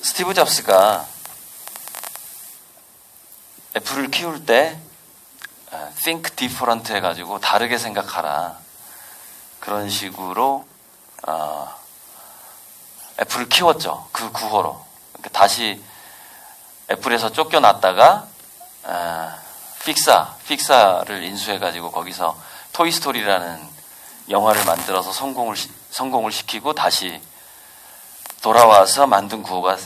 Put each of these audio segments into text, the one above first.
스티브 잡스가 애플을 키울 때 think different 해가지고 다르게 생각하라, 그런 식으로 애플을 키웠죠. 그 구호로. 그러니까 다시 애플에서 쫓겨났다가 픽사를 인수해가지고 거기서 토이스토리라는 영화를 만들어서 성공을 시키고 다시 돌아와서 만든 구호가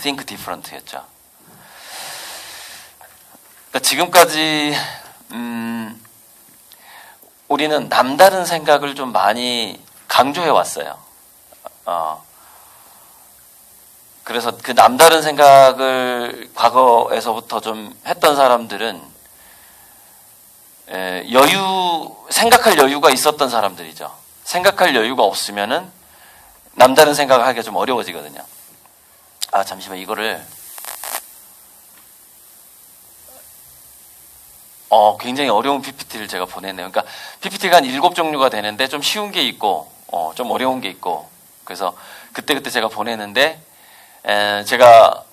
think different였죠. 그러니까 지금까지 우리는 남다른 생각을 좀 많이 강조해 왔어요. 그래서 그 남다른 생각을 과거에서부터 좀 했던 사람들은 생각할 여유가 있었던 사람들이죠. 생각할 여유가 없으면은 남다른 생각을 하기가 좀 어려워지거든요. 잠시만, 이거를 굉장히 어려운 PPT를 제가 보냈네요. 그러니까 PPT가 한 7종류가 되는데 좀 쉬운 게 있고 좀 어려운 게 있고, 그래서 그때 제가 보내는데 제가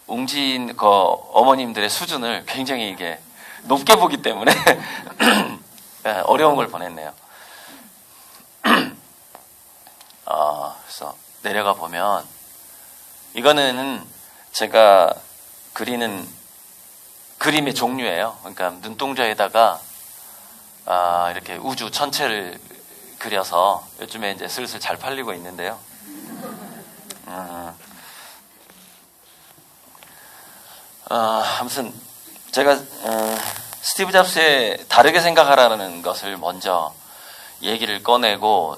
웅진 어머님들의 수준을 굉장히 이게 높게 보기 때문에 어려운 걸 보냈네요. 그래서 내려가 보면 이거는 제가 그리는 그림의 종류예요. 그러니까 눈동자에다가 이렇게 우주 전체를 그려서 요즘에 이제 슬슬 잘 팔리고 있는데요. 아무튼 제가 스티브 잡스의 다르게 생각하라는 것을 먼저 얘기를 꺼내고,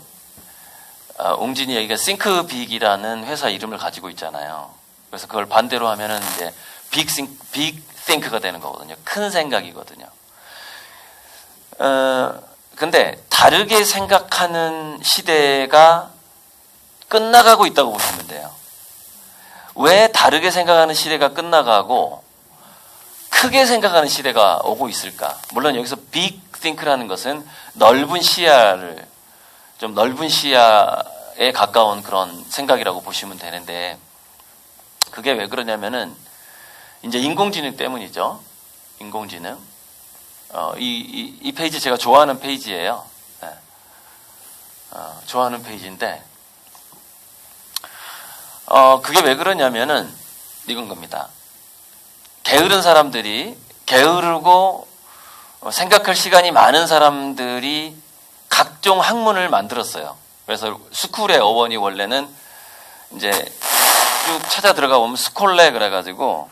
웅진이 여기가 싱크빅이라는 회사 이름을 가지고 있잖아요. 그래서 그걸 반대로 하면은 이제 빅 띵크가 되는 거거든요. 큰 생각이거든요. 근데 다르게 생각하는 시대가 끝나가고 있다고 보시면 돼요. 왜 다르게 생각하는 시대가 끝나가고 크게 생각하는 시대가 오고 있을까? 물론 여기서 빅 띵크라는 것은 넓은 시야에 가까운 그런 생각이라고 보시면 되는데, 그게 왜 그러냐면은 이제 인공지능 때문이죠. 인공지능. 이 페이지 제가 좋아하는 페이지예요. 네. 좋아하는 페이지인데, 그게 왜 그러냐면은 이건 겁니다. 게으르고 생각할 시간이 많은 사람들이 각종 학문을 만들었어요. 그래서 스쿨의 어원이 원래는 이제 쭉 찾아 들어가 보면 스콜레 그래가지고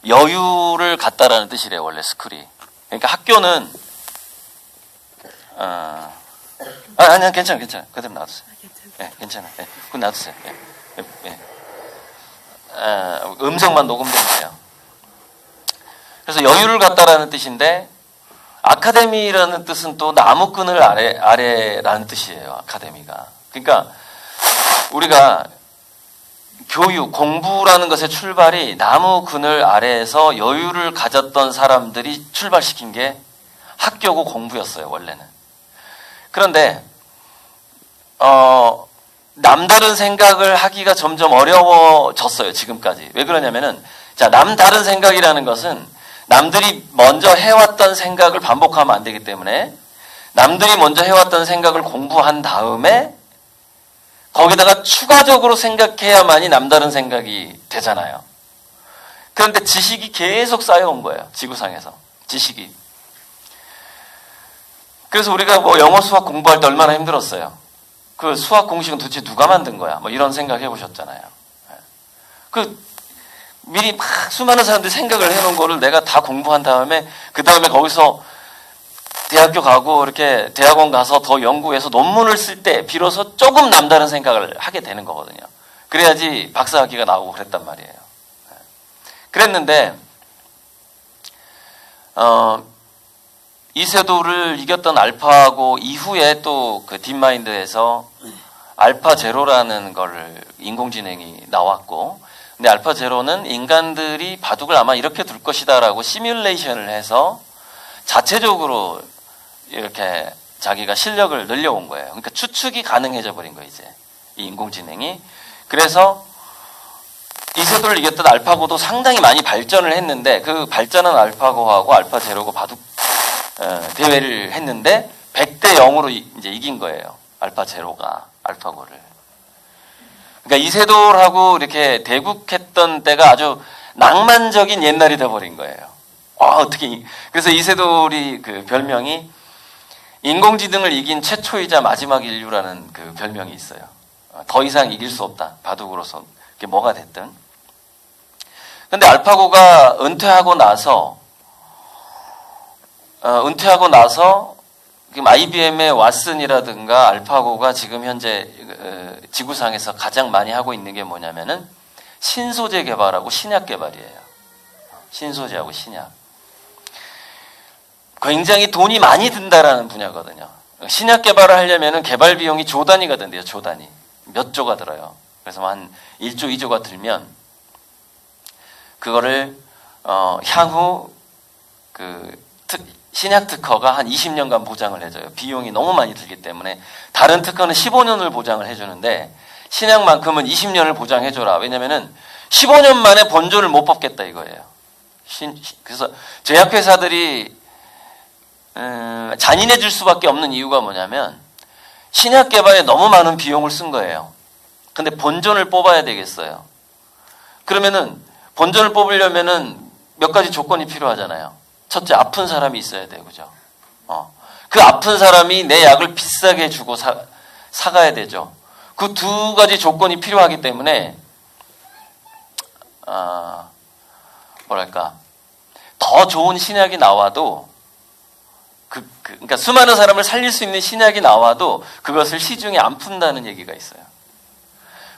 여유를 갖다라는 뜻이래요. 원래 스쿨이. 그러니까 학교는 아니야, 괜찮아. 그대로 놔두세요. 네, 괜찮아. 네, 그건 놔두세요. 네. 음성만 녹음되면 돼요. 그래서 여유를 갖다라는 뜻인데, 아카데미라는 뜻은 또 나무꾼을 아래라는 뜻이에요. 아카데미가. 그러니까 우리가 공부라는 것의 출발이 나무 그늘 아래에서 여유를 가졌던 사람들이 출발시킨 게 학교고 공부였어요, 원래는. 그런데 남다른 생각을 하기가 점점 어려워졌어요, 지금까지. 왜 그러냐면은, 남다른 생각이라는 것은 남들이 먼저 해왔던 생각을 반복하면 안 되기 때문에, 남들이 먼저 해왔던 생각을 공부한 다음에 거기다가 추가적으로 생각해야만이 남다른 생각이 되잖아요. 그런데 지식이 계속 쌓여온 거예요, 지구상에서. 지식이. 그래서 우리가 영어 수학 공부할 때 얼마나 힘들었어요. 그 수학 공식은 도대체 누가 만든 거야? 이런 생각 해보셨잖아요. 미리 막 수많은 사람들이 생각을 해놓은 거를 내가 다 공부한 다음에, 그 다음에 거기서 대학교 가고 이렇게 대학원 가서 더 연구해서 논문을 쓸 때 비로소 조금 남다른 생각을 하게 되는 거거든요. 그래야지 박사학위가 나오고 그랬단 말이에요. 그랬는데 이세돌을 이겼던 알파고 이후에 또 그 딥마인드에서 알파 제로라는 걸 인공지능이 나왔고, 근데 알파 제로는 인간들이 바둑을 아마 이렇게 둘 것이다라고 시뮬레이션을 해서 자체적으로 이렇게 자기가 실력을 늘려온 거예요. 그러니까 추측이 가능해져 버린 거예요, 이제. 이 인공지능이. 그래서 이세돌을 이겼던 알파고도 상당히 많이 발전을 했는데 그 발전한 알파고하고 알파제로가 바둑 대회를 했는데 100대 0으로 이제 이긴 거예요. 알파제로가 알파고를. 그러니까 이세돌하고 이렇게 대국했던 때가 아주 낭만적인 옛날이 돼버린 거예요. 어떻게. 그래서 이세돌이 그 별명이 인공지능을 이긴 최초이자 마지막 인류라는 그 별명이 있어요. 더 이상 이길 수 없다. 바둑으로서. 그게 뭐가 됐든. 근데 알파고가 은퇴하고 나서 지금 IBM의 왓슨이라든가 알파고가 지금 현재 지구상에서 가장 많이 하고 있는 게 뭐냐면은 신소재 개발하고 신약 개발이에요. 신소재하고 신약. 굉장히 돈이 많이 든다라는 분야거든요. 신약 개발을 하려면은 개발 비용이 조 단위가 든대요. 조 단위. 몇 조가 들어요. 그래서 한 1조, 2조가 들면 그거를 향후 그 신약 특허가 한 20년간 보장을 해줘요. 비용이 너무 많이 들기 때문에. 다른 특허는 15년을 보장을 해주는데 신약만큼은 20년을 보장해줘라. 왜냐면은 15년 만에 본전을 못 뽑겠다 이거예요. 그래서 제약회사들이 잔인해질 수밖에 없는 이유가 뭐냐면 신약 개발에 너무 많은 비용을 쓴 거예요. 근데 본전을 뽑아야 되겠어요. 그러면은 본전을 뽑으려면은 몇 가지 조건이 필요하잖아요. 첫째, 아픈 사람이 있어야 돼요. 그죠? 그 아픈 사람이 내 약을 비싸게 주고 사가야 되죠. 그 두 가지 조건이 필요하기 때문에, 더 좋은 신약이 나와도, 그러니까 수많은 사람을 살릴 수 있는 신약이 나와도 그것을 시중에 안 푼다는 얘기가 있어요.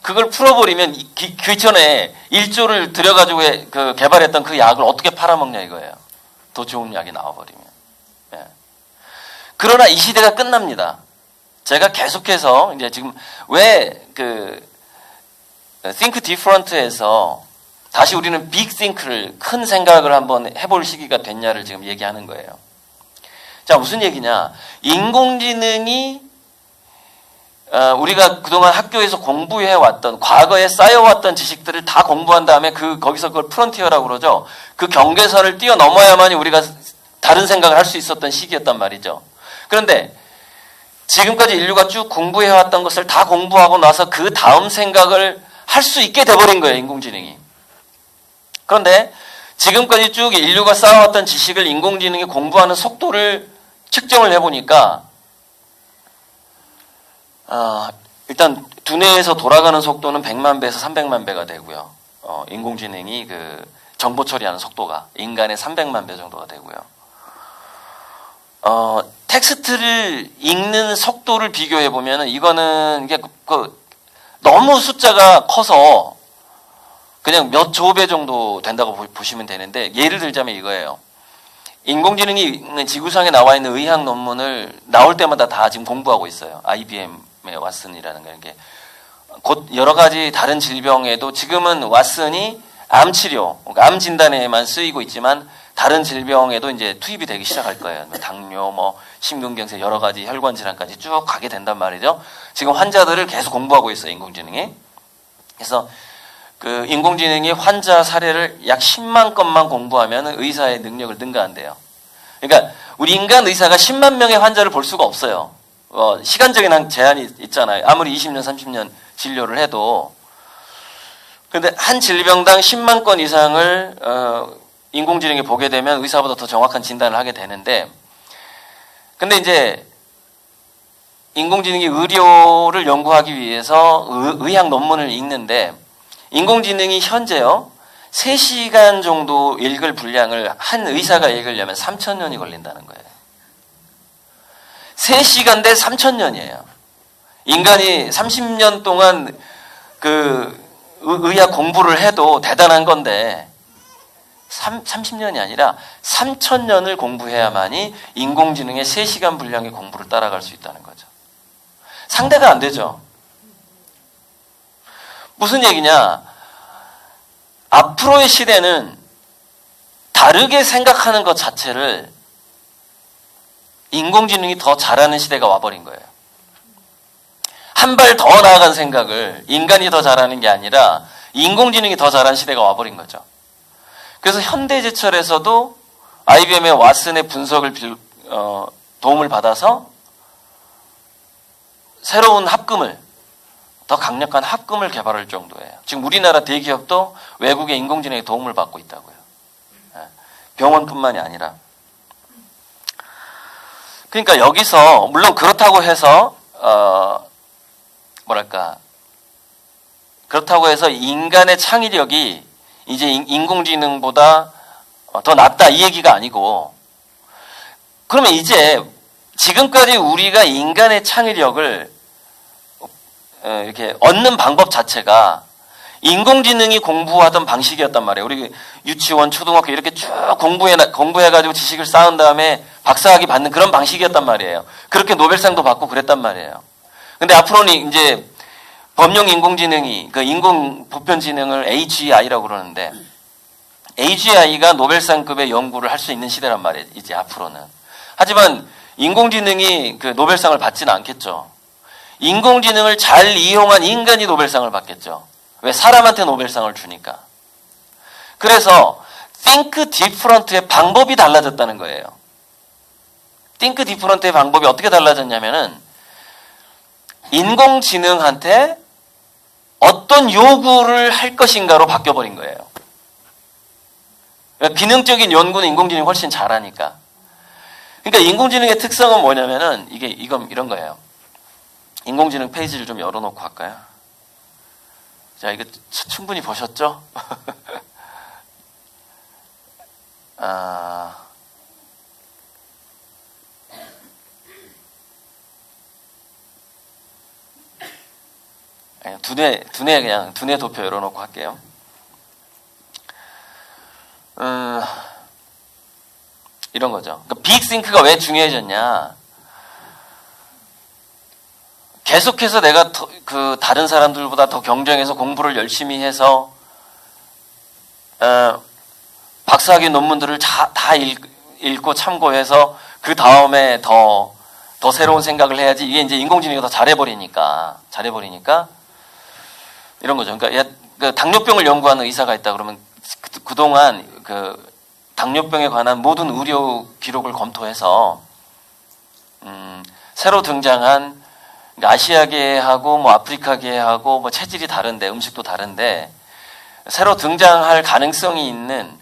그걸 풀어버리면 그 전에 1조를 들여가지고 개발했던 그 약을 어떻게 팔아먹냐 이거예요. 더 좋은 약이 나와버리면. 예. 그러나 이 시대가 끝납니다. 제가 계속해서 이제 지금 왜 Think Different에서 다시 우리는 Big Think를 큰 생각을 한번 해볼 시기가 됐냐를 지금 얘기하는 거예요. 자, 무슨 얘기냐? 인공지능이 우리가 그동안 학교에서 공부해왔던, 과거에 쌓여왔던 지식들을 다 공부한 다음에 거기서 그걸 프론티어라고 그러죠. 그 경계선을 뛰어넘어야만이 우리가 다른 생각을 할 수 있었던 시기였단 말이죠. 그런데 지금까지 인류가 쭉 공부해왔던 것을 다 공부하고 나서 그 다음 생각을 할 수 있게 돼버린 거예요, 인공지능이. 그런데 지금까지 쭉 인류가 쌓아왔던 지식을 인공지능이 공부하는 속도를 측정을 해보니까 일단 두뇌에서 돌아가는 속도는 100만 배에서 300만 배가 되고요. 인공지능이 정보 처리하는 속도가 인간의 300만 배 정도가 되고요. 텍스트를 읽는 속도를 비교해 보면은 이거는 이게 너무 숫자가 커서 그냥 몇 조 배 정도 된다고 보시면 되는데, 예를 들자면 이거예요. 인공지능이 지구상에 나와 있는 의학 논문을 나올 때마다 다 지금 공부하고 있어요. IBM의 왓슨이라는 거. 이게 곧 여러 가지 다른 질병에도 지금은 왓슨이 암 치료, 암 진단에만 쓰이고 있지만 다른 질병에도 이제 투입이 되기 시작할 거예요. 당뇨, 심근경색, 여러 가지 혈관 질환까지 쭉 가게 된단 말이죠. 지금 환자들을 계속 공부하고 있어요, 인공지능이. 그래서 인공지능이 환자 사례를 약 10만 건만 공부하면 의사의 능력을 능가한대요. 그러니까 우리 인간 의사가 10만 명의 환자를 볼 수가 없어요. 시간적인 제한이 있잖아요. 아무리 20년, 30년 진료를 해도. 그런데 한 질병당 10만 건 이상을 인공지능이 보게 되면 의사보다 더 정확한 진단을 하게 되는데, 근데 이제 인공지능이 의료를 연구하기 위해서 의학 논문을 읽는데, 인공지능이 현재요 3시간 정도 읽을 분량을 한 의사가 읽으려면 3,000년이 걸린다는 거예요. 3시간 대 3,000년이에요. 인간이 30년 동안 의학 공부를 해도 대단한 건데 30년이 아니라 3,000년을 공부해야만이 인공지능의 3시간 분량의 공부를 따라갈 수 있다는 거죠. 상대가 안 되죠. 무슨 얘기냐? 앞으로의 시대는 다르게 생각하는 것 자체를 인공지능이 더 잘하는 시대가 와버린 거예요. 한 발 더 나아간 생각을 인간이 더 잘하는 게 아니라 인공지능이 더 잘하는 시대가 와버린 거죠. 그래서 현대제철에서도 IBM의 왓슨의 분석을 도움을 받아서 새로운 합금을, 더 강력한 합금을 개발할 정도예요. 지금 우리나라 대기업도 외국의 인공지능의 도움을 받고 있다고요. 병원뿐만이 아니라. 그러니까 여기서 물론 그렇다고 해서 그렇다고 해서 인간의 창의력이 이제 인공지능보다 더 낫다 이 얘기가 아니고, 그러면 이제 지금까지 우리가 인간의 창의력을 이렇게 얻는 방법 자체가 인공지능이 공부하던 방식이었단 말이에요. 우리 유치원, 초등학교 이렇게 쭉 공부해가지고 지식을 쌓은 다음에 박사학위 받는 그런 방식이었단 말이에요. 그렇게 노벨상도 받고 그랬단 말이에요. 근데 앞으로는 이제 범용 인공지능이, 그 인공 보편지능을 AGI라고 그러는데, AGI가 노벨상급의 연구를 할 수 있는 시대란 말이에요, 이제 앞으로는. 하지만 인공지능이 그 노벨상을 받지는 않겠죠. 인공지능을 잘 이용한 인간이 노벨상을 받겠죠. 왜? 사람한테 노벨상을 주니까. 그래서 think different의 방법이 달라졌다는 거예요. think different의 방법이 어떻게 달라졌냐면은 인공지능한테 어떤 요구를 할 것인가로 바뀌어버린 거예요. 기능적인 연구는 인공지능이 훨씬 잘하니까. 그러니까 인공지능의 특성은 뭐냐면은 이런 거예요. 인공지능 페이지를 좀 열어놓고 할까요? 자, 이거 충분히 보셨죠? 두뇌 도표 열어놓고 할게요. 이런 거죠. 그러니까 빅싱크가 왜 중요해졌냐? 계속해서 내가 다른 사람들보다 더 경쟁해서 공부를 열심히 해서 박사학위 논문들을 다 읽고 참고해서 그 다음에 더 새로운 생각을 해야지. 이게 이제 인공지능이 더 잘해버리니까 이런 거죠. 그러니까 그 당뇨병을 연구하는 의사가 있다 그러면 그동안 그 당뇨병에 관한 모든 의료 기록을 검토해서 새로 등장한, 그러니까 아시아계하고 뭐 아프리카계하고 뭐 체질이 다른데, 음식도 다른데 새로 등장할 가능성이 있는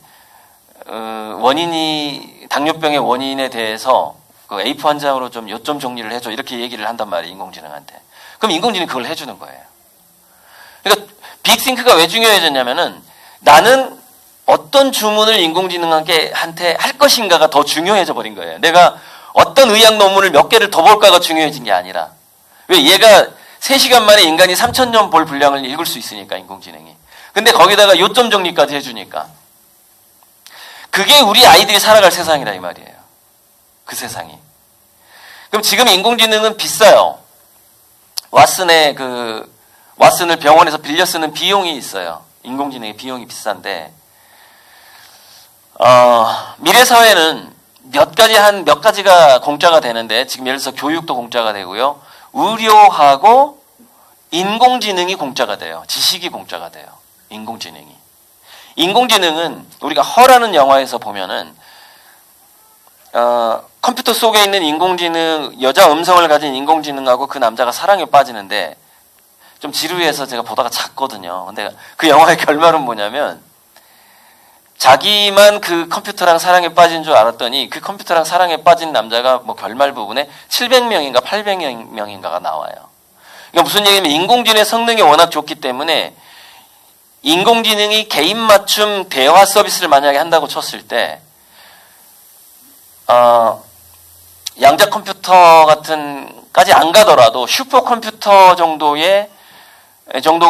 당뇨병의 원인에 대해서 그 A4 한 장으로 좀 요점 정리를 해줘, 이렇게 얘기를 한단 말이에요, 인공지능한테. 그럼 인공지능이 그걸 해주는 거예요. 그러니까 빅싱크가 왜 중요해졌냐면은 나는 어떤 주문을 인공지능한테 할 것인가가 더 중요해져 버린 거예요. 내가 어떤 의학 논문을 몇 개를 더 볼까가 중요해진 게 아니라, 왜? 얘가 3시간 만에 인간이 3,000년 볼 분량을 읽을 수 있으니까, 인공지능이. 근데 거기다가 요점 정리까지 해주니까. 그게 우리 아이들이 살아갈 세상이다 이 말이에요. 그 세상이. 그럼 지금 인공지능은 비싸요. 왓슨을 병원에서 빌려 쓰는 비용이 있어요. 인공지능의 비용이 비싼데, 미래 사회는 몇 가지가 공짜가 되는데, 지금 예를 들어서 교육도 공짜가 되고요. 의료하고 인공지능이 공짜가 돼요. 지식이 공짜가 돼요. 인공지능이. 인공지능은 우리가 허라는 영화에서 보면은 컴퓨터 속에 있는 인공지능, 여자 음성을 가진 인공지능하고 그 남자가 사랑에 빠지는데, 좀 지루해서 제가 보다가 잤거든요. 근데 그 영화의 결말은 뭐냐면, 자기만 그 컴퓨터랑 사랑에 빠진 줄 알았더니 그 컴퓨터랑 사랑에 빠진 남자가 뭐 결말 부분에 700명인가 800명인가가 나와요. 그러니까 무슨 얘기냐면, 인공지능의 성능이 워낙 좋기 때문에 인공지능이 개인 맞춤 대화 서비스를 만약에 한다고 쳤을 때, 양자 컴퓨터 같은까지 안 가더라도 슈퍼컴퓨터 정도가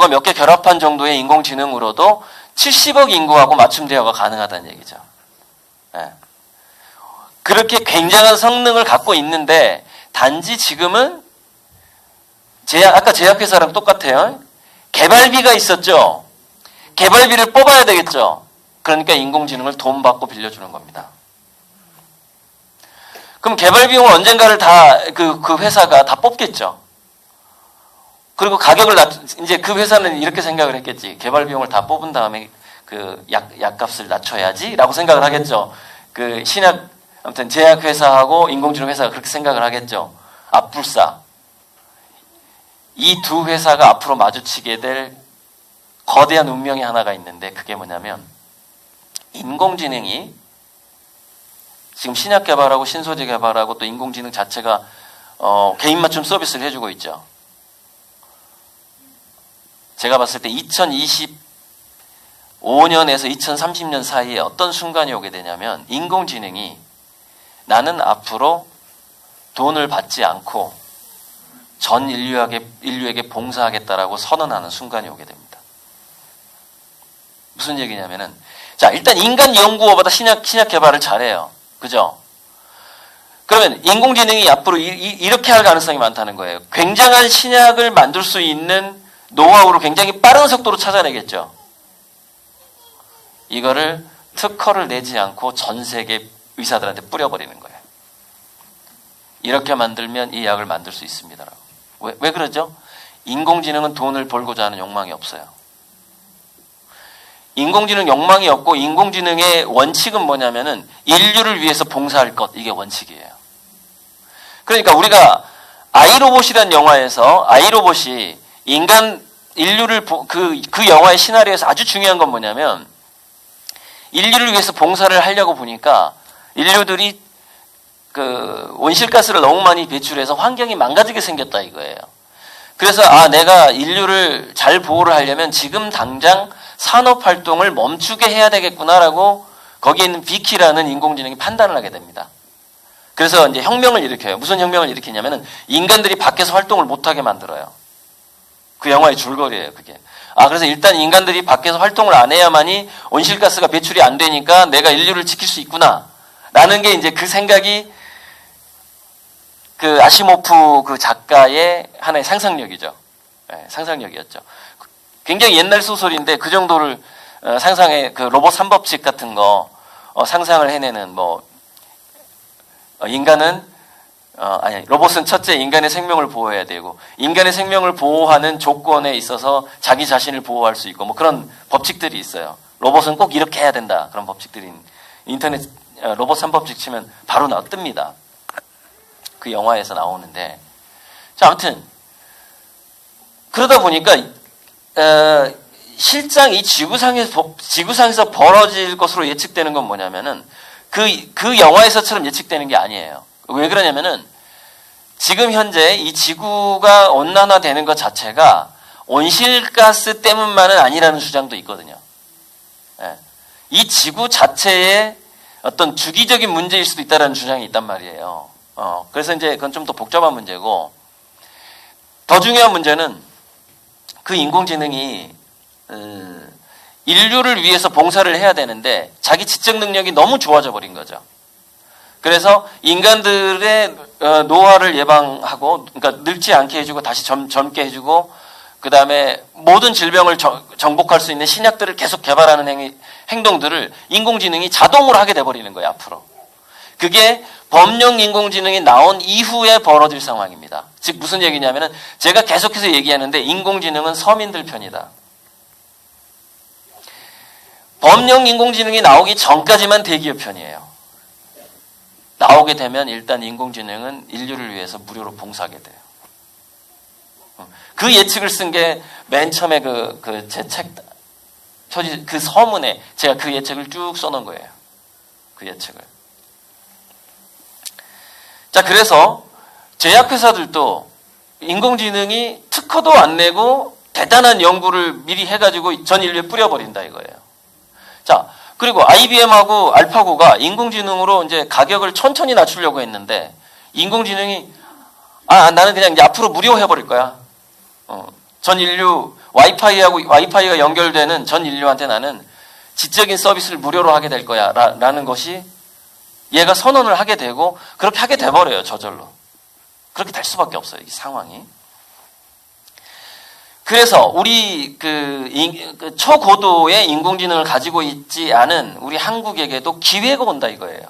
몇 개 결합한 정도의 인공지능으로도 70억 인구하고 맞춤 대화가 가능하다는 얘기죠. 네. 그렇게 굉장한 성능을 갖고 있는데, 단지 지금은 아까 제약회사랑 똑같아요. 개발비가 있었죠. 개발비를 뽑아야 되겠죠. 그러니까 인공지능을 돈 받고 빌려주는 겁니다. 그럼 개발 비용을 언젠가를 그 회사가 다 뽑겠죠. 그리고 가격을 이제 그 회사는 이렇게 생각을 했겠지. 개발 비용을 다 뽑은 다음에 그 약값을 낮춰야지라고 생각을 하겠죠. 그 신약, 아무튼 제약회사하고 인공지능 회사가 그렇게 생각을 하겠죠. 앞불싸. 이 두 회사가 앞으로 마주치게 될 거대한 운명이 하나가 있는데 그게 뭐냐면 인공지능이 지금 신약 개발하고 신소재 개발하고 또 인공지능 자체가 개인 맞춤 서비스를 해주고 있죠. 제가 봤을 때 2025년에서 2030년 사이에 어떤 순간이 오게 되냐면 인공지능이 나는 앞으로 돈을 받지 않고 전 인류에게 봉사하겠다라고 선언하는 순간이 오게 됩니다. 무슨 얘기냐면은 자, 일단 인간 연구원보다 신약 개발을 잘해요. 그죠? 그러면 인공지능이 앞으로 이렇게 할 가능성이 많다는 거예요. 굉장한 신약을 만들 수 있는 노하우를 굉장히 빠른 속도로 찾아내겠죠. 이거를 특허를 내지 않고 전 세계 의사들한테 뿌려버리는 거예요. 이렇게 만들면 이 약을 만들 수 있습니다라고. 왜 그러죠? 인공지능은 돈을 벌고자 하는 욕망이 없어요. 인공지능 욕망이 없고 인공지능의 원칙은 뭐냐면은 인류를 위해서 봉사할 것, 이게 원칙이에요. 그러니까 우리가 아이로봇이라는 영화에서 아이로봇이 인류를 그 영화의 시나리오에서 아주 중요한 건 뭐냐면 인류를 위해서 봉사를 하려고 보니까 인류들이 그 온실가스를 너무 많이 배출해서 환경이 망가지게 생겼다 이거예요. 그래서 내가 인류를 잘 보호를 하려면 지금 당장 산업 활동을 멈추게 해야 되겠구나라고 거기에 있는 비키라는 인공지능이 판단을 하게 됩니다. 그래서 이제 혁명을 일으켜요. 무슨 혁명을 일으키냐면은 인간들이 밖에서 활동을 못하게 만들어요. 그 영화의 줄거리예요, 그게. 그래서 일단 인간들이 밖에서 활동을 안 해야만이 온실가스가 배출이 안 되니까 내가 인류를 지킬 수 있구나. 라는 게 이제 그 생각이 그 아시모프 그 작가의 하나의 상상력이죠. 네, 상상력이었죠. 굉장히 옛날 소설인데 그 정도를 상상해, 그 로봇 3법칙 같은 거 상상을 해내는 로봇은 첫째 인간의 생명을 보호해야 되고 인간의 생명을 보호하는 조건에 있어서 자기 자신을 보호할 수 있고 그런 법칙들이 있어요. 로봇은 꼭 이렇게 해야 된다. 그런 법칙들이 인터넷 로봇 3법칙 치면 바로 뜹니다. 그 영화에서 나오는데 자, 아무튼 그러다 보니까 실상 이 지구상에서 벌어질 것으로 예측되는 건 뭐냐면은 그 영화에서처럼 예측되는 게 아니에요. 왜 그러냐면은 지금 현재 이 지구가 온난화되는 것 자체가 온실가스 때문만은 아니라는 주장도 있거든요. 이 지구 자체의 어떤 주기적인 문제일 수도 있다는 주장이 있단 말이에요. 그래서 이제 그건 좀 더 복잡한 문제고 더 중요한 문제는 그 인공지능이 인류를 위해서 봉사를 해야 되는데 자기 지적 능력이 너무 좋아져 버린 거죠. 그래서 인간들의 노화를 예방하고, 그러니까 늙지 않게 해주고 다시 젊게 해주고, 그 다음에 모든 질병을 정복할 수 있는 신약들을 계속 개발하는 행동들을 인공지능이 자동으로 하게 돼버리는 거예요, 앞으로. 그게 범용 인공지능이 나온 이후에 벌어질 상황입니다. 즉 무슨 얘기냐면은 제가 계속해서 얘기하는데 인공지능은 서민들 편이다. 범용 인공지능이 나오기 전까지만 대기업 편이에요. 나오게 되면 일단 인공지능은 인류를 위해서 무료로 봉사하게 돼요. 그 예측을 쓴 게 맨 처음에 제 책, 그 서문에 제가 그 예측을 쭉 써놓은 거예요. 그 예측을. 자, 그래서 제약회사들도 인공지능이 특허도 안 내고 대단한 연구를 미리 해가지고 전 인류에 뿌려버린다 이거예요. 자, 그리고 IBM하고 알파고가 인공지능으로 이제 가격을 천천히 낮추려고 했는데 인공지능이 나는 그냥 이제 앞으로 무료 해버릴 거야. 전 인류 와이파이가 연결되는 전 인류한테 나는 지적인 서비스를 무료로 하게 될 거야 라는 것이 얘가 선언을 하게 되고 그렇게 하게 돼버려요. 저절로. 그렇게 될 수밖에 없어요. 이 상황이. 그래서 우리 그 초고도의 인공지능을 가지고 있지 않은 우리 한국에게도 기회가 온다 이거예요.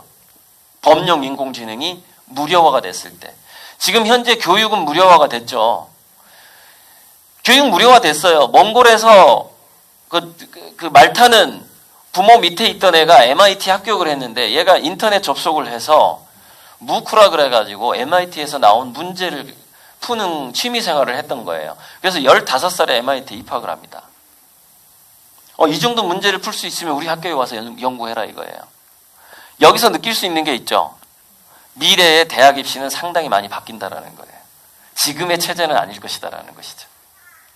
범용 인공지능이 무료화가 됐을 때. 지금 현재 교육은 무료화가 됐죠. 교육 무료화 됐어요. 몽골에서 그 말 타는 부모 밑에 있던 애가 MIT 합격을 했는데 얘가 인터넷 접속을 해서 무크라 그래가지고 MIT에서 나온 문제를 푸는 취미 생활을 했던 거예요. 그래서 15살에 MIT 입학을 합니다. 이 정도 문제를 풀 수 있으면 우리 학교에 와서 연구해라 이거예요. 여기서 느낄 수 있는 게 있죠. 미래의 대학 입시는 상당히 많이 바뀐다라는 거예요. 지금의 체제는 아닐 것이다라는 것이죠.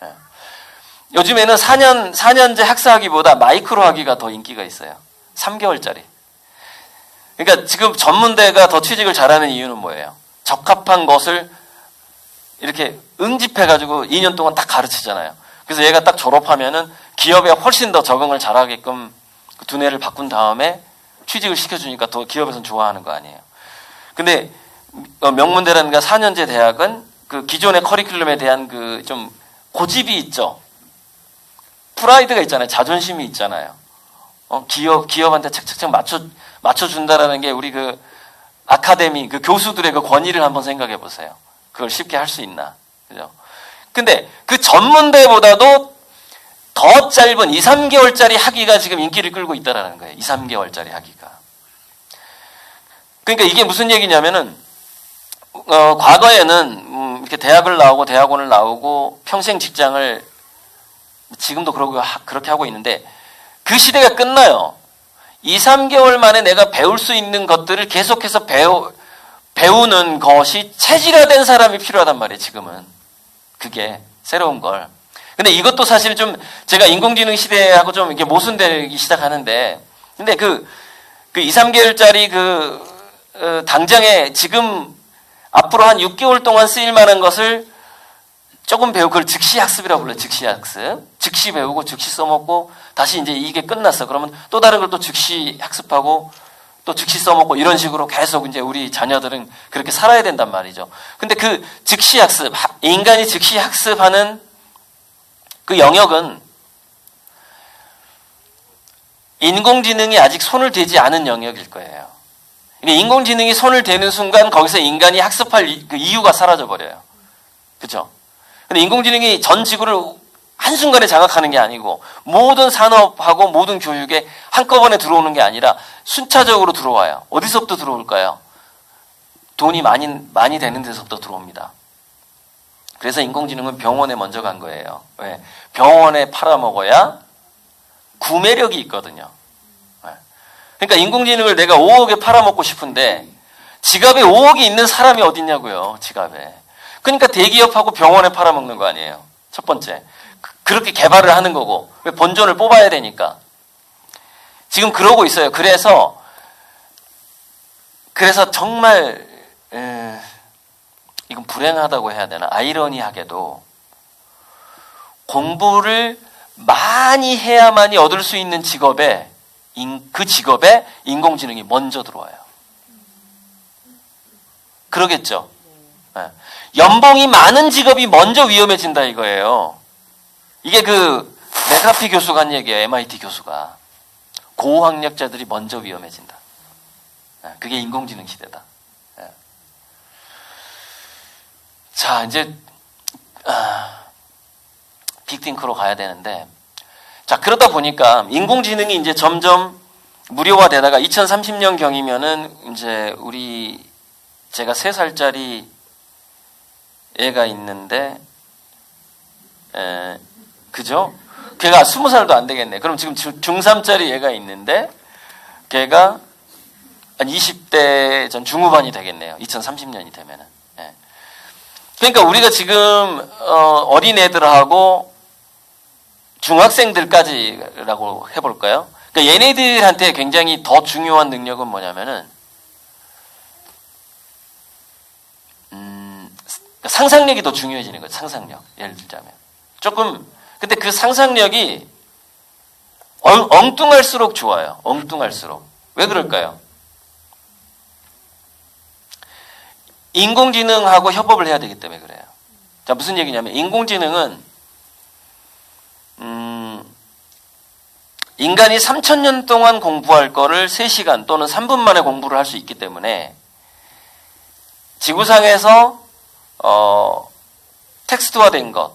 예. 요즘에는 4년제 학사학위보다 마이크로 학위가 더 인기가 있어요. 3개월짜리. 그러니까 지금 전문대가 더 취직을 잘하는 이유는 뭐예요? 적합한 것을 이렇게 응집해가지고 2년 동안 딱 가르치잖아요. 그래서 얘가 딱 졸업하면은 기업에 훨씬 더 적응을 잘하게끔 그 두뇌를 바꾼 다음에 취직을 시켜주니까 더 기업에서는 좋아하는 거 아니에요. 근데 명문대라는 4년제 대학은 그 기존의 커리큘럼에 대한 그 좀 고집이 있죠. 프라이드가 있잖아요. 자존심이 있잖아요. 기업한테 착착착 맞춰준다라는 게 우리 그 아카데미, 그 교수들의 그 권위를 한번 생각해 보세요. 그걸 쉽게 할 수 있나. 그죠? 근데 그 전문대보다도 더 짧은 2, 3개월짜리 학위가 지금 인기를 끌고 있다라는 거예요. 2, 3개월짜리 학위가. 그러니까 이게 무슨 얘기냐면은, 과거에는, 이렇게 대학을 나오고 대학원을 나오고 평생 직장을 지금도 그렇게 하고 있는데 그 시대가 끝나요. 2, 3개월 만에 내가 배울 수 있는 것들을 계속해서 배우는 것이 체질화된 사람이 필요하단 말이에요, 지금은. 그게 새로운 걸. 근데 이것도 사실 좀 제가 인공지능 시대하고 좀 이렇게 모순되기 시작하는데, 근데 그 2, 3개월짜리 당장에 지금 앞으로 한 6개월 동안 쓰일 만한 것을 조금 배우고, 그걸 즉시 학습이라고 불러요. 즉시 학습. 즉시 배우고 즉시 써먹고 다시 이제 이게 끝났어. 그러면 또 다른 걸 또 즉시 학습하고 또 즉시 써먹고 이런 식으로 계속 이제 우리 자녀들은 그렇게 살아야 된단 말이죠. 근데 그 즉시 학습, 인간이 즉시 학습하는 그 영역은 인공지능이 아직 손을 대지 않은 영역일 거예요. 인공지능이 손을 대는 순간 거기서 인간이 학습할 그 이유가 사라져 버려요. 그렇죠? 근데 인공지능이 전 지구를 한순간에 장악하는 게 아니고 모든 산업하고 모든 교육에 한꺼번에 들어오는 게 아니라 순차적으로 들어와요. 어디서부터 들어올까요? 돈이 많이 되는 데서부터 들어옵니다. 그래서 인공지능은 병원에 먼저 간 거예요. 왜? 병원에 팔아먹어야 구매력이 있거든요. 그러니까 인공지능을 내가 5억에 팔아먹고 싶은데 지갑에 5억이 있는 사람이 어딨냐고요. 지갑에. 그러니까 대기업하고 병원에 팔아먹는 거 아니에요. 첫 번째. 그렇게 개발을 하는 거고. 왜? 본전을 뽑아야 되니까. 지금 그러고 있어요. 그래서 정말 이건 불행하다고 해야 되나? 아이러니하게도 공부를 많이 해야만이 얻을 수 있는 직업에 그 직업에 인공지능이 먼저 들어와요. 그러겠죠. 네. 연봉이 많은 직업이 먼저 위험해진다 이거예요. 이게 그 메카피 교수가 한 얘기예요. MIT 교수가. 고학력자들이 먼저 위험해진다. 네. 그게 인공지능 시대다. 네. 자, 이제 빅띵크로 가야 되는데, 자, 그러다 보니까 인공지능이 이제 점점 무료화되다가 2030년 경이면은 이제 제가 3살짜리 애가 있는데, 그죠? 걔가 20살도 안 되겠네. 그럼 지금 중3짜리 애가 있는데, 걔가 한 20대 전 중후반이 되겠네요. 2030년이 되면은. 예. 그러니까 우리가 지금 어린애들하고 중학생들까지라고 해볼까요? 그러니까 얘네들한테 굉장히 더 중요한 능력은 뭐냐면은 상상력이 더 중요해지는 거예요. 상상력. 예를 들자면 근데 그 상상력이 엉뚱할수록 좋아요. 엉뚱할수록. 왜 그럴까요? 인공지능하고 협업을 해야 되기 때문에 그래요. 자, 무슨 얘기냐면 인공지능은 인간이 3000년 동안 공부할 거를 3시간 또는 3분 만에 공부를 할 수 있기 때문에 지구상에서 텍스트화된 것,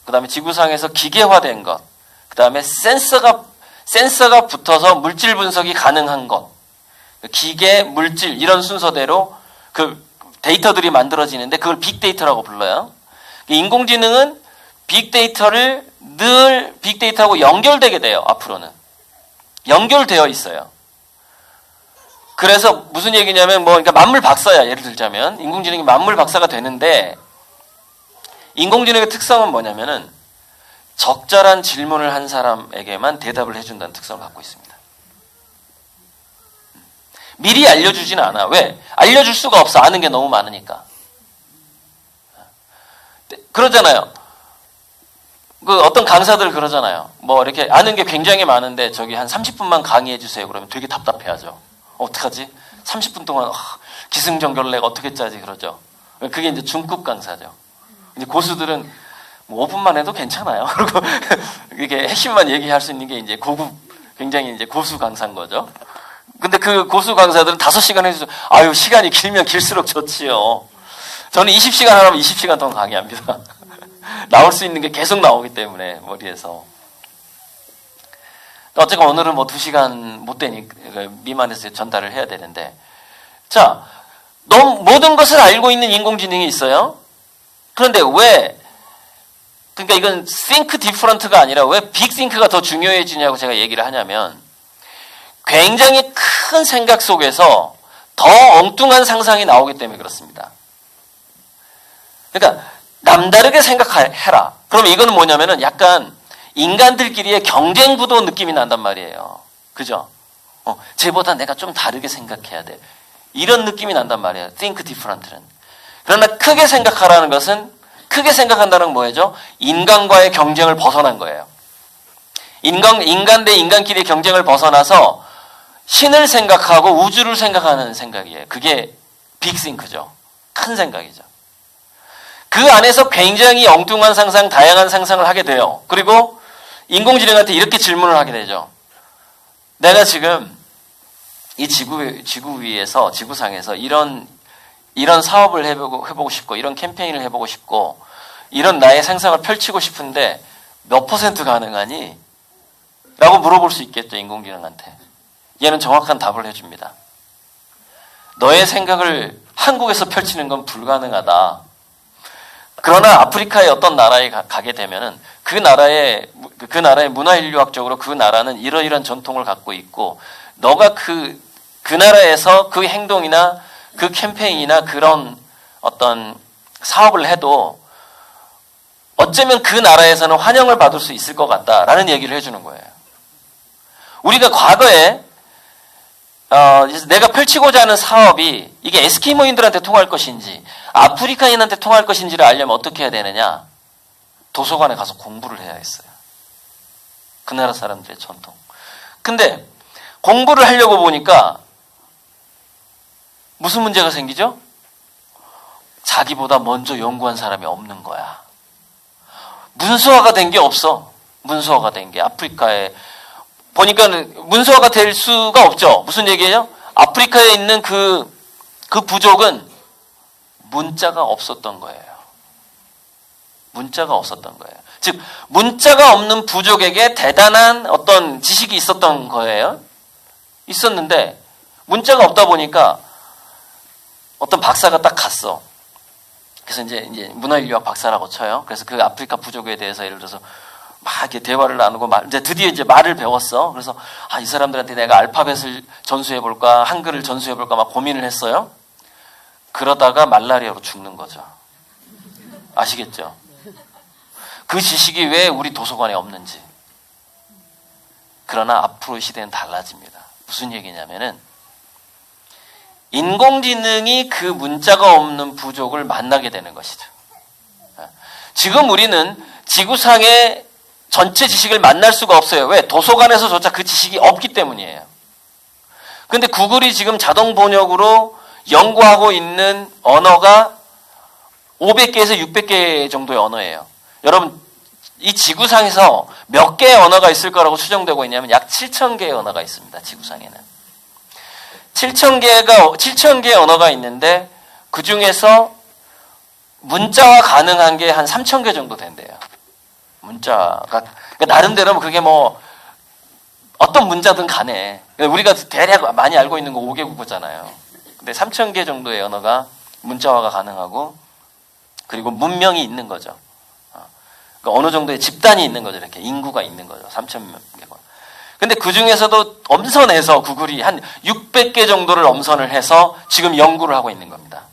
그 다음에 지구상에서 기계화된 것, 그 다음에 센서가 붙어서 물질 분석이 가능한 것, 기계, 물질 이런 순서대로 그 데이터들이 만들어지는데 그걸 빅데이터라고 불러요. 인공지능은 빅데이터를 늘 빅데이터하고 연결되게 돼요. 앞으로는 연결되어 있어요. 그래서 무슨 얘기냐면 그러니까 만물 박사야. 예를 들자면 인공지능이 만물 박사가 되는데 인공지능의 특성은 뭐냐면은 적절한 질문을 한 사람에게만 대답을 해준다는 특성을 갖고 있습니다. 미리 알려주지는 않아. 왜? 알려줄 수가 없어. 아는 게 너무 많으니까. 그러잖아요. 그 어떤 강사들 그러잖아요. 이렇게 아는 게 굉장히 많은데 저기 한 30분만 강의해 주세요. 그러면 되게 답답해하죠. 어떡하지? 30분 동안 기승전결을 내가 어떻게 짜지? 그러죠. 그게 이제 중급 강사죠. 이제 고수들은 5분만 해도 괜찮아요. 그리고 이게 핵심만 얘기할 수 있는 게 이제 고급, 굉장히 이제 고수 강사인 거죠. 근데 그 고수 강사들은 5시간 해주죠. 아유, 시간이 길면 길수록 좋지요. 저는 20시간 하면 20시간 동안 강의합니다. 나올 수 있는 게 계속 나오기 때문에, 머리에서. 어쨌건 오늘은 2시간 못 되니, 미만해서 전달을 해야 되는데. 자, 모든 것을 알고 있는 인공지능이 있어요. 그런데 그러니까 이건 think different가 아니라 왜 big think가 더 중요해지냐고 제가 얘기를 하냐면, 굉장히 큰 생각 속에서 더 엉뚱한 상상이 나오기 때문에 그렇습니다. 그러니까 남다르게 생각해라. 그럼 이거는 뭐냐면은 약간 인간들끼리의 경쟁 구도 느낌이 난단 말이에요. 그죠? 쟤보다 내가 좀 다르게 생각해야 돼. 이런 느낌이 난단 말이에요. think different는. 그러나 크게 생각하라는 것은, 크게 생각한다는 건 뭐예요? 인간과의 경쟁을 벗어난 거예요. 인간 대 인간끼리의 경쟁을 벗어나서 신을 생각하고 우주를 생각하는 생각이에요. 그게 빅싱크죠. 큰 생각이죠. 그 안에서 굉장히 엉뚱한 상상, 다양한 상상을 하게 돼요. 그리고 인공지능한테 이렇게 질문을 하게 되죠. 내가 지금 이 지구 위에서, 지구상에서 이런 사업을 해보고 싶고, 이런 캠페인을 해보고 싶고, 이런 나의 상상을 펼치고 싶은데 몇 % 가능하니? 라고 물어볼 수 있겠죠, 인공지능한테. 얘는 정확한 답을 해줍니다. 너의 생각을 한국에서 펼치는 건 불가능하다. 그러나 아프리카의 어떤 나라에 가게 되면은 그 나라의 문화인류학적으로 그 나라는 이러이러한 전통을 갖고 있고, 너가 그 나라에서 그 행동이나 그 캠페인이나 그런 어떤 사업을 해도 어쩌면 그 나라에서는 환영을 받을 수 있을 것 같다라는 얘기를 해주는 거예요. 우리가 과거에 내가 펼치고자 하는 사업이 이게 에스키모인들한테 통할 것인지 아프리카인한테 통할 것인지를 알려면 어떻게 해야 되느냐? 도서관에 가서 공부를 해야 했어요. 그 나라 사람들의 전통. 근데 공부를 하려고 보니까 무슨 문제가 생기죠? 자기보다 먼저 연구한 사람이 없는 거야. 문서화가 된 게 없어. 문서화가 된 게 아프리카에 보니까 문서화가 될 수가 없죠. 무슨 얘기예요? 아프리카에 있는 그 부족은 문자가 없었던 거예요. 문자가 없었던 거예요. 즉 문자가 없는 부족에게 대단한 어떤 지식이 있었던 거예요. 있었는데 문자가 없다 보니까 어떤 박사가 딱 갔어. 그래서 이제 문화인류학 박사라고 쳐요. 그래서 그 아프리카 부족에 대해서 예를 들어서 막 이렇게 대화를 나누고 이제 드디어 이제 말을 배웠어. 그래서 이 사람들한테 내가 알파벳을 전수해 볼까, 한글을 전수해 볼까 막 고민을 했어요. 그러다가 말라리아로 죽는 거죠. 아시겠죠? 그 지식이 왜 우리 도서관에 없는지. 그러나 앞으로 시대는 달라집니다. 무슨 얘기냐면은 인공지능이 그 문자가 없는 부족을 만나게 되는 것이죠. 지금 우리는 지구상의 전체 지식을 만날 수가 없어요. 왜? 도서관에서조차 그 지식이 없기 때문이에요. 근데 구글이 지금 자동 번역으로 연구하고 있는 언어가 500개에서 600개 정도의 언어예요. 여러분, 이 지구상에서 몇 개의 언어가 있을 거라고 추정되고 있냐면 약 7,000개의 언어가 있습니다. 지구상에는. 7,000개의 언어가 있는데 그 중에서 문자화 가능한 게 한 3,000개 정도 된대요. 문자가 그러니까 나름대로 그게 뭐 어떤 문자든 간에 우리가 대략 많이 알고 있는 거 5개 국어잖아요. 근데 3,000개 정도의 언어가 문자화가 가능하고 그리고 문명이 있는 거죠. 그러니까 어느 정도의 집단이 있는 거죠. 이렇게 인구가 있는 거죠. 3,000개가. 근데 그 중에서도 엄선해서 구글이 한 600개 정도를 엄선을 해서 지금 연구를 하고 있는 겁니다.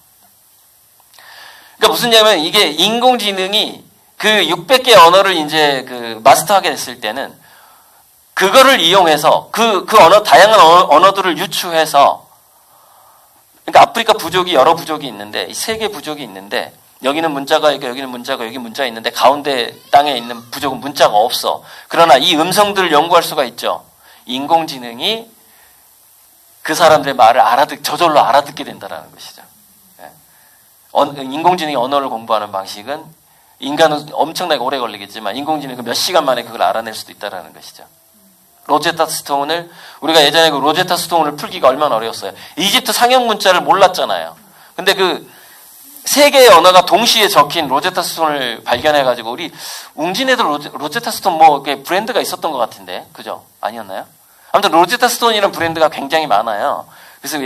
그러니까 무슨 얘기냐면 이게 인공지능이 그 600개 언어를 이제 그 마스터하게 됐을 때는 그거를 이용해서 그 언어, 다양한 언어들을 유추해서 그러니까 아프리카 부족이 여러 부족이 있는데 이 3개 부족이 있는데 여기는 문자가 있고 여기는 문자가 여기 문자 있는데 가운데 땅에 있는 부족은 문자가 없어. 그러나 이 음성들을 연구할 수가 있죠. 인공지능이 그 사람들의 말을 저절로 알아듣게 된다는 것이죠. 인공지능이 언어를 공부하는 방식은 인간은 엄청나게 오래 걸리겠지만 인공지능은 몇 시간 만에 그걸 알아낼 수도 있다는 것이죠. 로제타 스톤을 우리가 예전에 그 로제타 스톤을 풀기가 얼마나 어려웠어요. 이집트 상형 문자를 몰랐잖아요. 근데 그 3개의 언어가 동시에 적힌 로제타 스톤을 발견해가지고 우리 웅진에도 로제타 스톤 뭐 브랜드가 있었던 것 같은데 그죠? 아니었나요? 아무튼 로제타 스톤이라는 브랜드가 굉장히 많아요. 그래서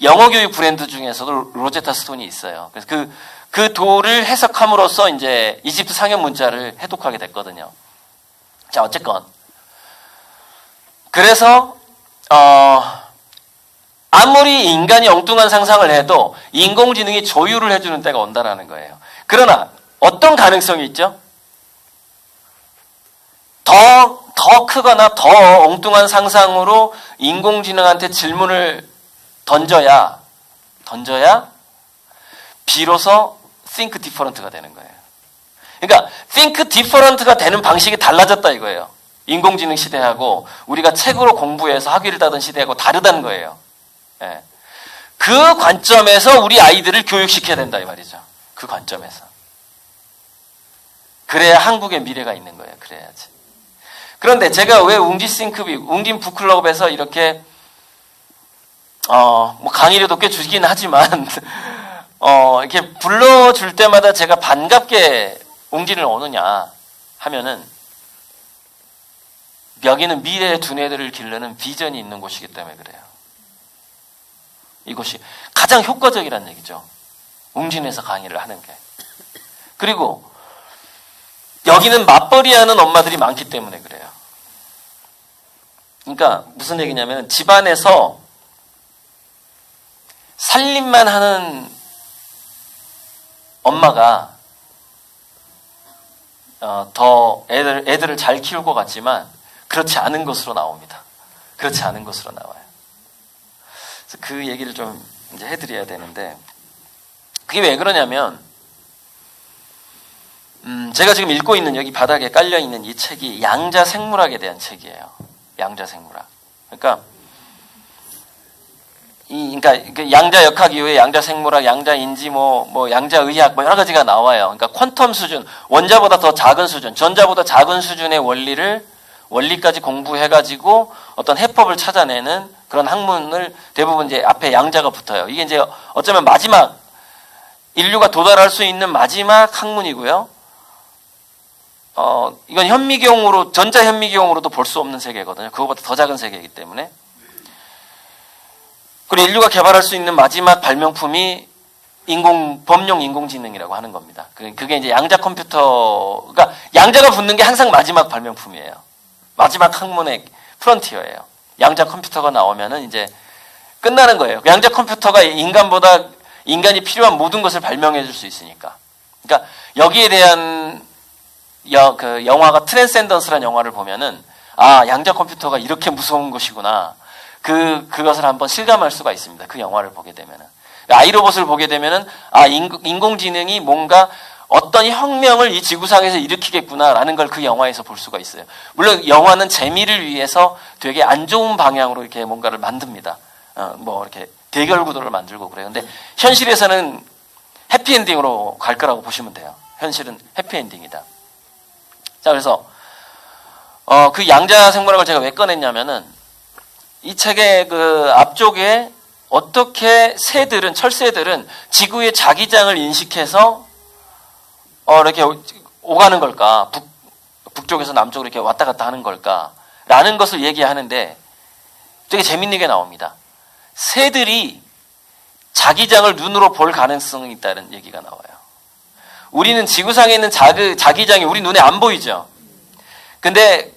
영어 교육 브랜드 중에서도 로제타 스톤이 있어요. 그래서 그 도를 해석함으로써 이제 이집트 상형 문자를 해독하게 됐거든요. 자, 어쨌건. 그래서, 아무리 인간이 엉뚱한 상상을 해도 인공지능이 조율을 해주는 때가 온다라는 거예요. 그러나 어떤 가능성이 있죠? 더 크거나 더 엉뚱한 상상으로 인공지능한테 질문을 던져야 비로소 think different가 되는 거예요. 그러니까 think different가 되는 방식이 달라졌다 이거예요. 인공지능 시대하고 우리가 책으로 공부해서 학위를 따던 시대하고 다르다는 거예요. 예. 그 관점에서 우리 아이들을 교육시켜야 된다 이 말이죠. 그 관점에서. 그래야 한국의 미래가 있는 거예요. 그래야지. 그런데 제가 왜 웅진 북클럽에서 이렇게 뭐 강의료도 꽤 주긴 하지만 이렇게 불러줄 때마다 제가 반갑게 웅진을 오느냐 하면은 여기는 미래의 두뇌들을 기르는 비전이 있는 곳이기 때문에 그래요. 이곳이 가장 효과적이라는 얘기죠. 웅진에서 강의를 하는 게. 그리고 여기는 맞벌이하는 엄마들이 많기 때문에 그래요. 그러니까 무슨 얘기냐면 집안에서 살림만 하는 엄마가 더 애들을 잘 키울 것 같지만 그렇지 않은 것으로 나옵니다. 그렇지 않은 것으로 나와요. 그래서 그 얘기를 좀 이제 해드려야 되는데 그게 왜 그러냐면 제가 지금 읽고 있는 여기 바닥에 깔려 있는 이 책이 양자 생물학에 대한 책이에요. 양자 생물학. 그러니까 양자 역학 이후에 양자 생물학, 양자 인지, 뭐 양자 의학, 여러 가지가 나와요. 그러니까 퀀텀 수준, 원자보다 더 작은 수준, 전자보다 작은 수준의 원리까지 공부해가지고 어떤 해법을 찾아내는 그런 학문을 대부분 이제 앞에 양자가 붙어요. 이게 이제 어쩌면 마지막, 인류가 도달할 수 있는 마지막 학문이고요. 이건 현미경으로, 전자현미경으로도 볼 수 없는 세계거든요. 그거보다 더 작은 세계이기 때문에. 그리고 인류가 개발할 수 있는 마지막 발명품이 범용 인공지능이라고 하는 겁니다. 그게 이제 양자 컴퓨터가, 양자가 붙는 게 항상 마지막 발명품이에요. 마지막 학문의 프론티어예요. 양자 컴퓨터가 나오면은 이제 끝나는 거예요. 양자 컴퓨터가 인간이 필요한 모든 것을 발명해 줄 수 있으니까. 그러니까 여기에 대한 영화가 트랜센던스라는 영화를 보면은 양자 컴퓨터가 이렇게 무서운 것이구나. 그것을 한번 실감할 수가 있습니다. 그 영화를 보게 되면은. 아이로봇을 보게 되면은, 인공지능이 뭔가 어떤 혁명을 이 지구상에서 일으키겠구나라는 걸 그 영화에서 볼 수가 있어요. 물론 영화는 재미를 위해서 되게 안 좋은 방향으로 이렇게 뭔가를 만듭니다. 이렇게 대결 구도를 만들고 그래요. 근데 현실에서는 해피엔딩으로 갈 거라고 보시면 돼요. 현실은 해피엔딩이다. 자, 그래서, 그 양자 생물학을 제가 왜 꺼냈냐면은, 이 책의 그 앞쪽에 어떻게 철새들은 지구의 자기장을 인식해서 이렇게 오가는 걸까? 북쪽에서 남쪽으로 이렇게 왔다 갔다 하는 걸까라는 것을 얘기하는데 되게 재밌는 게 나옵니다. 새들이 자기장을 눈으로 볼 가능성이 있다는 얘기가 나와요. 우리는 지구상에 있는 자기장이 우리 눈에 안 보이죠. 근데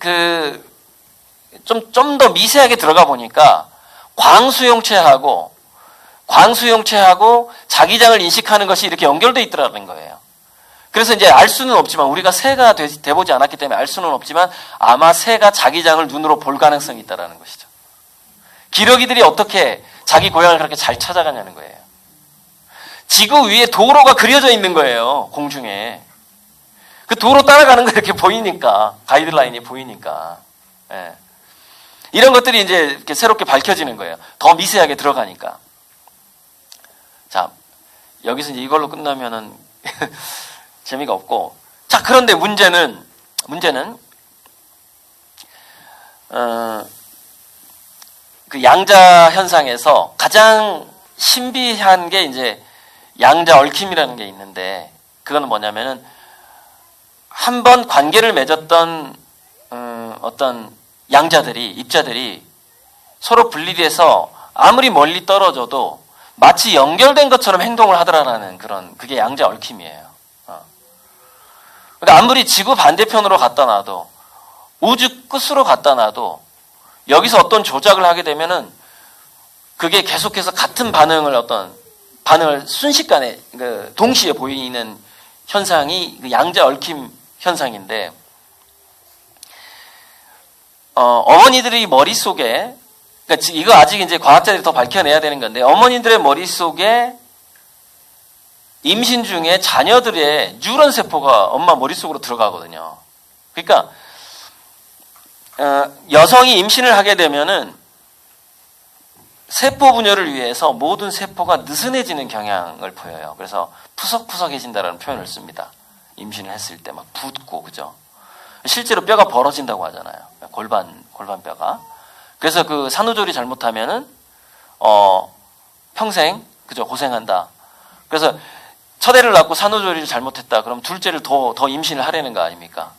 좀 더 미세하게 들어가 보니까 광수용체하고 자기장을 인식하는 것이 이렇게 연결되어 있더라는 거예요. 그래서 이제 알 수는 없지만, 우리가 새가 돼보지 않았기 때문에 알 수는 없지만 아마 새가 자기장을 눈으로 볼 가능성이 있다는 것이죠. 기러기들이 어떻게 자기 고향을 그렇게 잘 찾아가냐는 거예요. 지구 위에 도로가 그려져 있는 거예요. 공중에. 그 도로 따라가는 거 이렇게 보이니까, 가이드라인이 보이니까. 예. 이런 것들이 이제 이렇게 새롭게 밝혀지는 거예요. 더 미세하게 들어가니까. 자, 여기서 이제 이걸로 끝나면은 재미가 없고. 자, 그런데 문제는 그 양자 현상에서 가장 신비한 게 이제 양자 얽힘이라는 게 있는데, 그거는 뭐냐면은 한 번 관계를 맺었던 어떤 입자들이 서로 분리돼서 아무리 멀리 떨어져도 마치 연결된 것처럼 행동을 하더라라는 그게 양자 얽힘이에요. 그러니까 아무리 지구 반대편으로 갖다 놔도, 우주 끝으로 갖다 놔도 여기서 어떤 조작을 하게 되면은 그게 계속해서 같은 반응을 순식간에 동시에 보이는 현상이 양자 얽힘 현상인데, 어머니들이 머릿속에, 그러니까 이거 아직 이제 과학자들이 더 밝혀내야 되는 건데, 어머니들의 머릿속에 임신 중에 자녀들의 뉴런 세포가 엄마 머릿속으로 들어가거든요. 그러니까 여성이 임신을 하게 되면은 세포 분열을 위해서 모든 세포가 느슨해지는 경향을 보여요. 그래서 푸석푸석해진다라는 표현을 씁니다. 임신을 했을 때 막 붓고, 그죠? 실제로 뼈가 벌어진다고 하잖아요. 골반뼈가. 그래서 그 산후조리 잘못하면은 평생, 그죠? 고생한다. 그래서 첫 애를 낳고 산후조리를 잘못했다. 그럼 둘째를 더 임신을 하려는 거 아닙니까?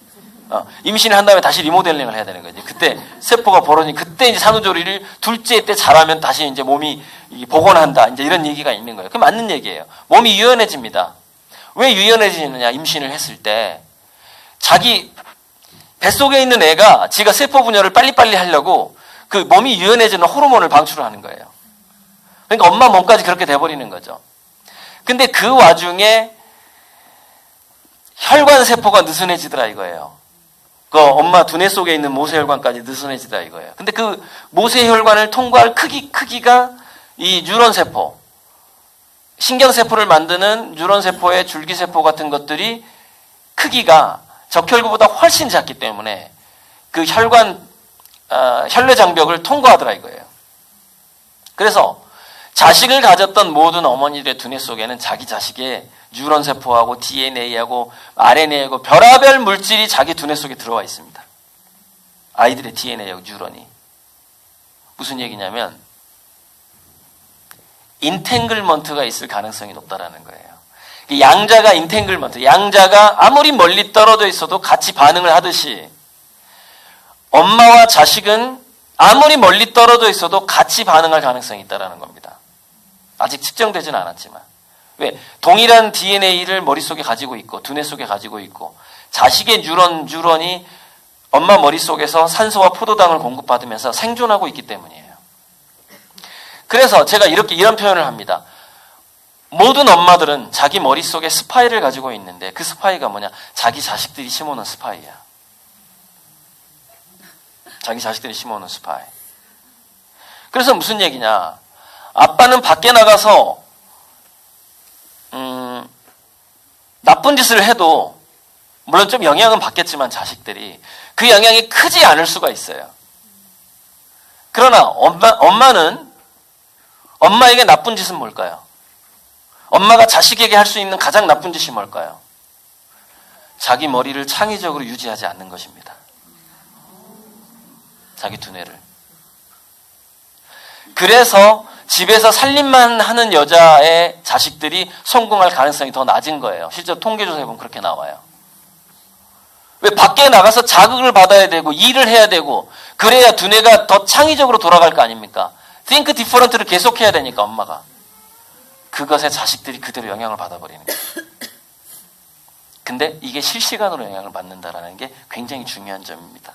임신을 한 다음에 다시 리모델링을 해야 되는 거지. 그때 세포가 벌어진, 그때 이제 산후조리를 둘째 때 잘하면 다시 이제 몸이 복원한다. 이제 이런 얘기가 있는 거예요. 그게 맞는 얘기예요. 몸이 유연해집니다. 왜 유연해지느냐? 임신을 했을 때 자기 뱃속에 있는 애가 지가 세포 분열을 빨리빨리 하려고 그 몸이 유연해지는 호르몬을 방출을 하는 거예요. 그러니까 엄마 몸까지 그렇게 돼버리는 거죠. 근데 그 와중에 혈관 세포가 느슨해지더라 이거예요. 그 엄마 두뇌 속에 있는 모세혈관까지 느슨해지더라 이거예요. 근데 그 모세혈관을 통과할 크기가 이 뉴런 세포, 신경세포를 만드는 뉴런세포의 줄기세포 같은 것들이 크기가 적혈구보다 훨씬 작기 때문에 그 혈뇌장벽을 통과하더라 이거예요. 그래서 자식을 가졌던 모든 어머니들의 두뇌 속에는 자기 자식의 뉴런세포하고 DNA하고 RNA하고 별의별 물질이 자기 두뇌 속에 들어와 있습니다. 아이들의 DNA하고 뉴런이. 무슨 얘기냐면 인탱글먼트가 있을 가능성이 높다라는 거예요. 양자가 인탱글먼트, 양자가 아무리 멀리 떨어져 있어도 같이 반응을 하듯이 엄마와 자식은 아무리 멀리 떨어져 있어도 같이 반응할 가능성이 있다는 겁니다. 아직 측정되지는 않았지만. 왜? 동일한 DNA를 머릿속에 가지고 있고 두뇌 속에 가지고 있고 자식의 뉴런이 엄마 머릿속에서 산소와 포도당을 공급받으면서 생존하고 있기 때문이에요. 그래서 제가 이런 표현을 합니다. 모든 엄마들은 자기 머릿속에 스파이를 가지고 있는데 그 스파이가 뭐냐? 자기 자식들이 심어놓은 스파이야. 자기 자식들이 심어놓은 스파이. 그래서 무슨 얘기냐? 아빠는 밖에 나가서 나쁜 짓을 해도 물론 좀 영향은 받겠지만 자식들이 그 영향이 크지 않을 수가 있어요. 그러나 엄마는 엄마에게 나쁜 짓은 뭘까요? 엄마가 자식에게 할 수 있는 가장 나쁜 짓이 뭘까요? 자기 머리를 창의적으로 유지하지 않는 것입니다. 자기 두뇌를. 그래서 집에서 살림만 하는 여자의 자식들이 성공할 가능성이 더 낮은 거예요. 실제로 통계조사에 보면 그렇게 나와요. 왜 밖에 나가서 자극을 받아야 되고 일을 해야 되고 그래야 두뇌가 더 창의적으로 돌아갈 거 아닙니까? Think different를 계속해야 되니까 엄마가. 그것에 자식들이 그대로 영향을 받아버리는 거예요. 근데 이게 실시간으로 영향을 받는다라는 게 굉장히 중요한 점입니다.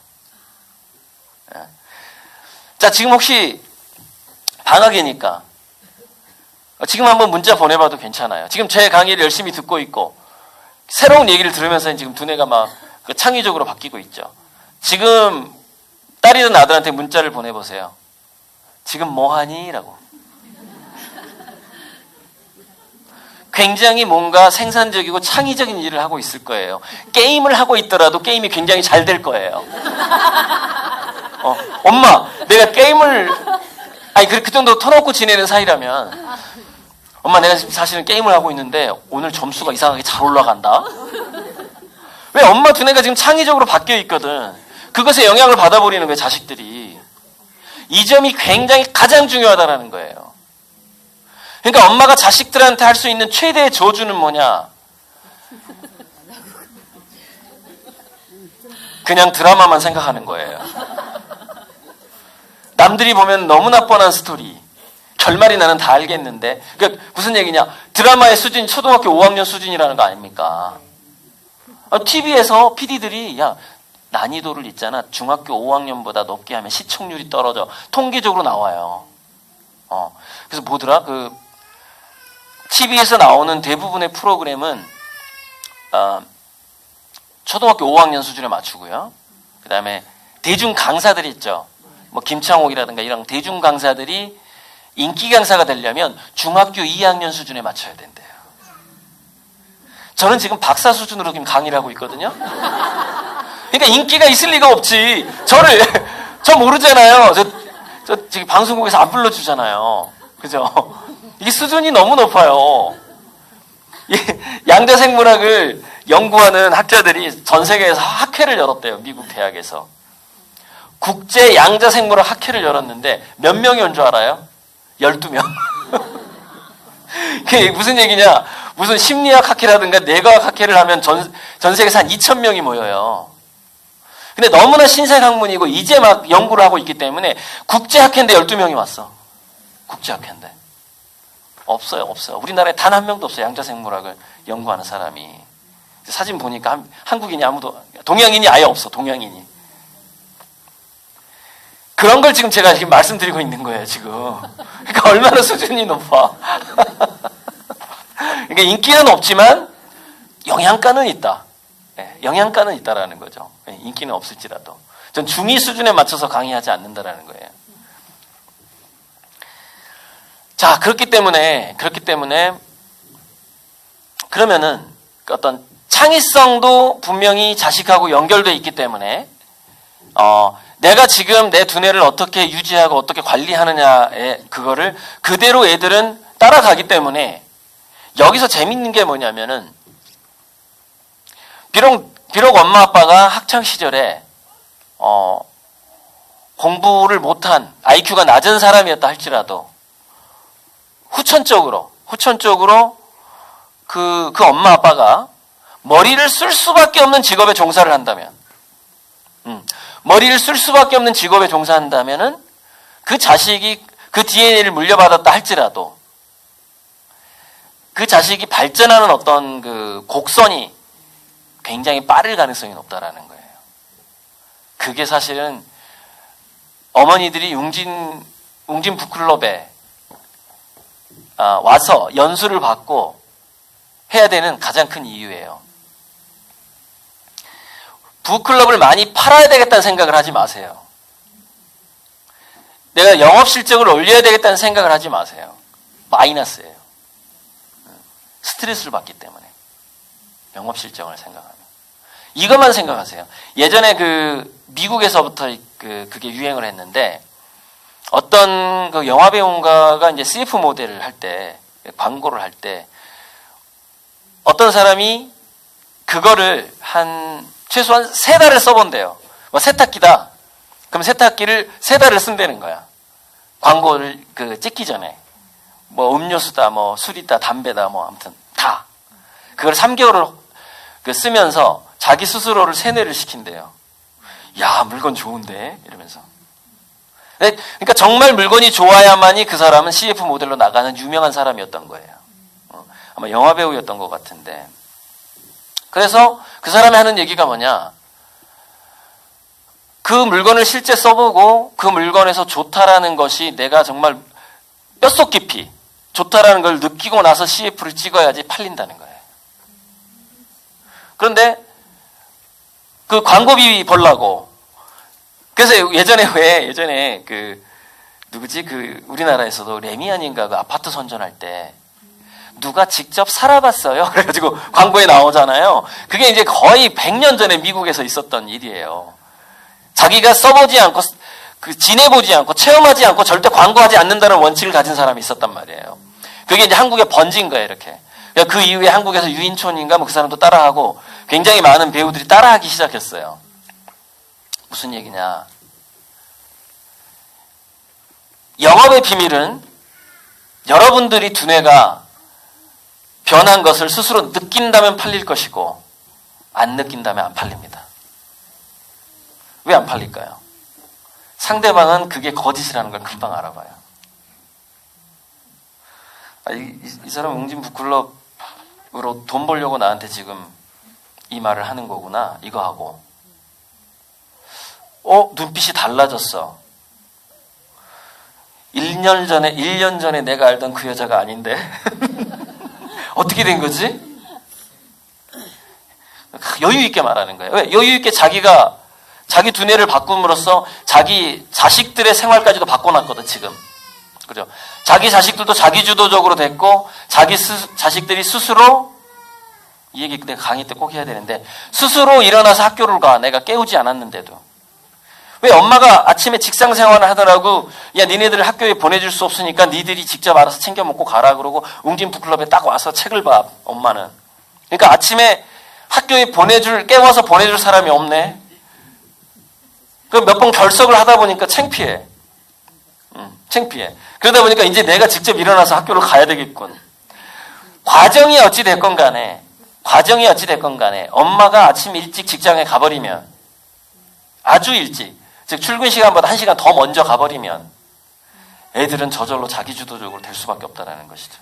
자, 지금 혹시 방학이니까 지금 한번 문자 보내봐도 괜찮아요. 지금 제 강의를 열심히 듣고 있고 새로운 얘기를 들으면서 지금 두뇌가 막 창의적으로 바뀌고 있죠. 지금 딸이든 아들한테 문자를 보내보세요. 지금 뭐하니? 라고. 굉장히 뭔가 생산적이고 창의적인 일을 하고 있을 거예요. 게임을 하고 있더라도 게임이 굉장히 잘 될 거예요. 엄마, 내가 게임을, 아니, 그 정도 터놓고 지내는 사이라면, 엄마, 내가 지금 사실은 게임을 하고 있는데, 오늘 점수가 이상하게 잘 올라간다? 왜 엄마 두뇌가 지금 창의적으로 바뀌어 있거든. 그것에 영향을 받아버리는 거예요, 자식들이. 이 점이 굉장히 가장 중요하다는 거예요. 그러니까 엄마가 자식들한테 할 수 있는 최대의 저주는 뭐냐? 그냥 드라마만 생각하는 거예요. 남들이 보면 너무나 뻔한 스토리. 결말이 나는 다 알겠는데. 그러니까 무슨 얘기냐? 드라마의 수준, 초등학교 5학년 수준이라는 거 아닙니까? TV에서 PD들이 야, 난이도를 있잖아. 중학교 5학년보다 높게 하면 시청률이 떨어져. 통계적으로 나와요. 그래서 뭐더라? TV에서 나오는 대부분의 프로그램은 초등학교 5학년 수준에 맞추고요. 그 다음에 대중 강사들이 있죠. 뭐 김창옥이라든가 이런 대중 강사들이 인기 강사가 되려면 중학교 2학년 수준에 맞춰야 된대요. 저는 지금 박사 수준으로 지금 강의를 하고 있거든요. 그러니까 인기가 있을 리가 없지. 저 모르잖아요. 저 지금 방송국에서 안 불러주잖아요. 그죠? 이게 수준이 너무 높아요. 양자생물학을 연구하는 학자들이 전 세계에서 학회를 열었대요. 미국 대학에서. 국제 양자생물학 학회를 열었는데 몇 명이 온 줄 알아요? 12명. 그게 무슨 얘기냐? 무슨 심리학 학회라든가 뇌과학 학회를 하면 전 세계에서 한 2,000명이 모여요. 근데 너무나 신세학문이고 이제 막 연구를 하고 있기 때문에 국제학회인데 12명이 왔어. 국제학회인데. 없어요. 우리나라에 단 한 명도 없어요. 양자생물학을 연구하는 사람이. 사진 보니까 한국인이 아무도, 동양인이 아예 없어. 동양인이. 그런 걸 지금 제가 지금 말씀드리고 있는 거예요. 지금. 그러니까 얼마나 수준이 높아. 그러니까 인기는 없지만 영양가는 있다. 영양가는 있다라는 거죠. 인기는 없을지라도. 전 중위 수준에 맞춰서 강의하지 않는다라는 거예요. 자, 그렇기 때문에 그러면은 어떤 창의성도 분명히 자식하고 연결되어 있기 때문에 내가 지금 내 두뇌를 어떻게 유지하고 어떻게 관리하느냐에 그거를 그대로 애들은 따라가기 때문에 여기서 재밌는 게 뭐냐면은 비록 엄마 아빠가 학창 시절에 공부를 못한 IQ가 낮은 사람이었다 할지라도 후천적으로 그 엄마 아빠가 머리를 쓸 수밖에 없는 직업에 종사를 한다면 머리를 쓸 수밖에 없는 직업에 종사한다면은 그 자식이 그 DNA를 물려받았다 할지라도 그 자식이 발전하는 어떤 그 곡선이 굉장히 빠를 가능성이 높다라는 거예요. 그게 사실은 어머니들이 웅진 북클럽에 와서 연수를 받고 해야 되는 가장 큰 이유예요. 북클럽을 많이 팔아야 되겠다는 생각을 하지 마세요. 내가 영업 실적을 올려야 되겠다는 생각을 하지 마세요. 마이너스예요. 스트레스를 받기 때문에. 영업 실적을 생각하면. 이것만 생각하세요. 예전에 미국에서부터 그게 유행을 했는데 어떤 그 영화 배우가가 이제 CF 모델을 할 때, 광고를 할 때 어떤 사람이 그거를 최소한 3달을 써본대요. 뭐 세탁기다. 그럼 세탁기를 3달을 쓴다는 거야. 광고를 찍기 전에. 뭐 음료수다, 뭐 술이다, 담배다, 뭐 아무튼 다. 그걸 3개월을 쓰면서 자기 스스로를 세뇌를 시킨대요. 야, 물건 좋은데? 이러면서. 그러니까 정말 물건이 좋아야만이 그 사람은 CF 모델로 나가는 유명한 사람이었던 거예요. 아마 영화배우였던 것 같은데. 그래서 그 사람이 하는 얘기가 뭐냐? 그 물건을 실제 써보고 그 물건에서 좋다라는 것이 내가 정말 뼛속 깊이 좋다라는 걸 느끼고 나서 CF를 찍어야지 팔린다는 거예요. 그런데 그 광고비 벌라고. 그래서 예전에 우리나라에서도 레미안인가 그 아파트 선전할 때 누가 직접 살아봤어요. 그래가지고 광고에 나오잖아요. 그게 이제 거의 100년 전에 미국에서 있었던 일이에요. 자기가 써보지 않고, 지내보지 않고, 체험하지 않고 절대 광고하지 않는다는 원칙을 가진 사람이 있었단 말이에요. 그게 이제 한국에 번진 거예요, 이렇게. 그 이후에 한국에서 유인촌인가 뭐 그 사람도 따라하고 굉장히 많은 배우들이 따라하기 시작했어요. 무슨 얘기냐. 영업의 비밀은 여러분들이 두뇌가 변한 것을 스스로 느낀다면 팔릴 것이고 안 느낀다면 안 팔립니다. 왜 안 팔릴까요? 상대방은 그게 거짓이라는 걸 금방 알아봐요. 이 사람 웅진북클럽으로 돈 벌려고 나한테 지금 이 말을 하는 거구나. 이거 하고. 눈빛이 달라졌어. 1년 전에 내가 알던 그 여자가 아닌데. 어떻게 된 거지? 여유 있게 말하는 거예요. 왜? 여유 있게 자기 두뇌를 바꿈으로써 자기 자식들의 생활까지도 바꿔놨거든, 지금. 그죠? 자기 자식들도 자기주도적으로 됐고, 자식들이 스스로, 이 얘기 내가 강의 때 꼭 해야 되는데, 스스로 일어나서 학교를 가. 내가 깨우지 않았는데도. 왜 엄마가 아침에 직장 생활을 하더라고, 야, 니네들을 학교에 보내줄 수 없으니까 니들이 직접 알아서 챙겨 먹고 가라. 그러고, 웅진북클럽에 딱 와서 책을 봐, 엄마는. 그러니까 아침에 학교에 깨워서 보내줄 사람이 없네. 몇 번 결석을 하다 보니까 창피해. 창피해. 그러다 보니까 이제 내가 직접 일어나서 학교를 가야 되겠군. 과정이 어찌 됐건 간에 엄마가 아침 일찍 직장에 가버리면, 아주 일찍, 즉 출근 시간보다 1시간 더 먼저 가버리면 애들은 저절로 자기주도적으로 될 수밖에 없다는 것이죠.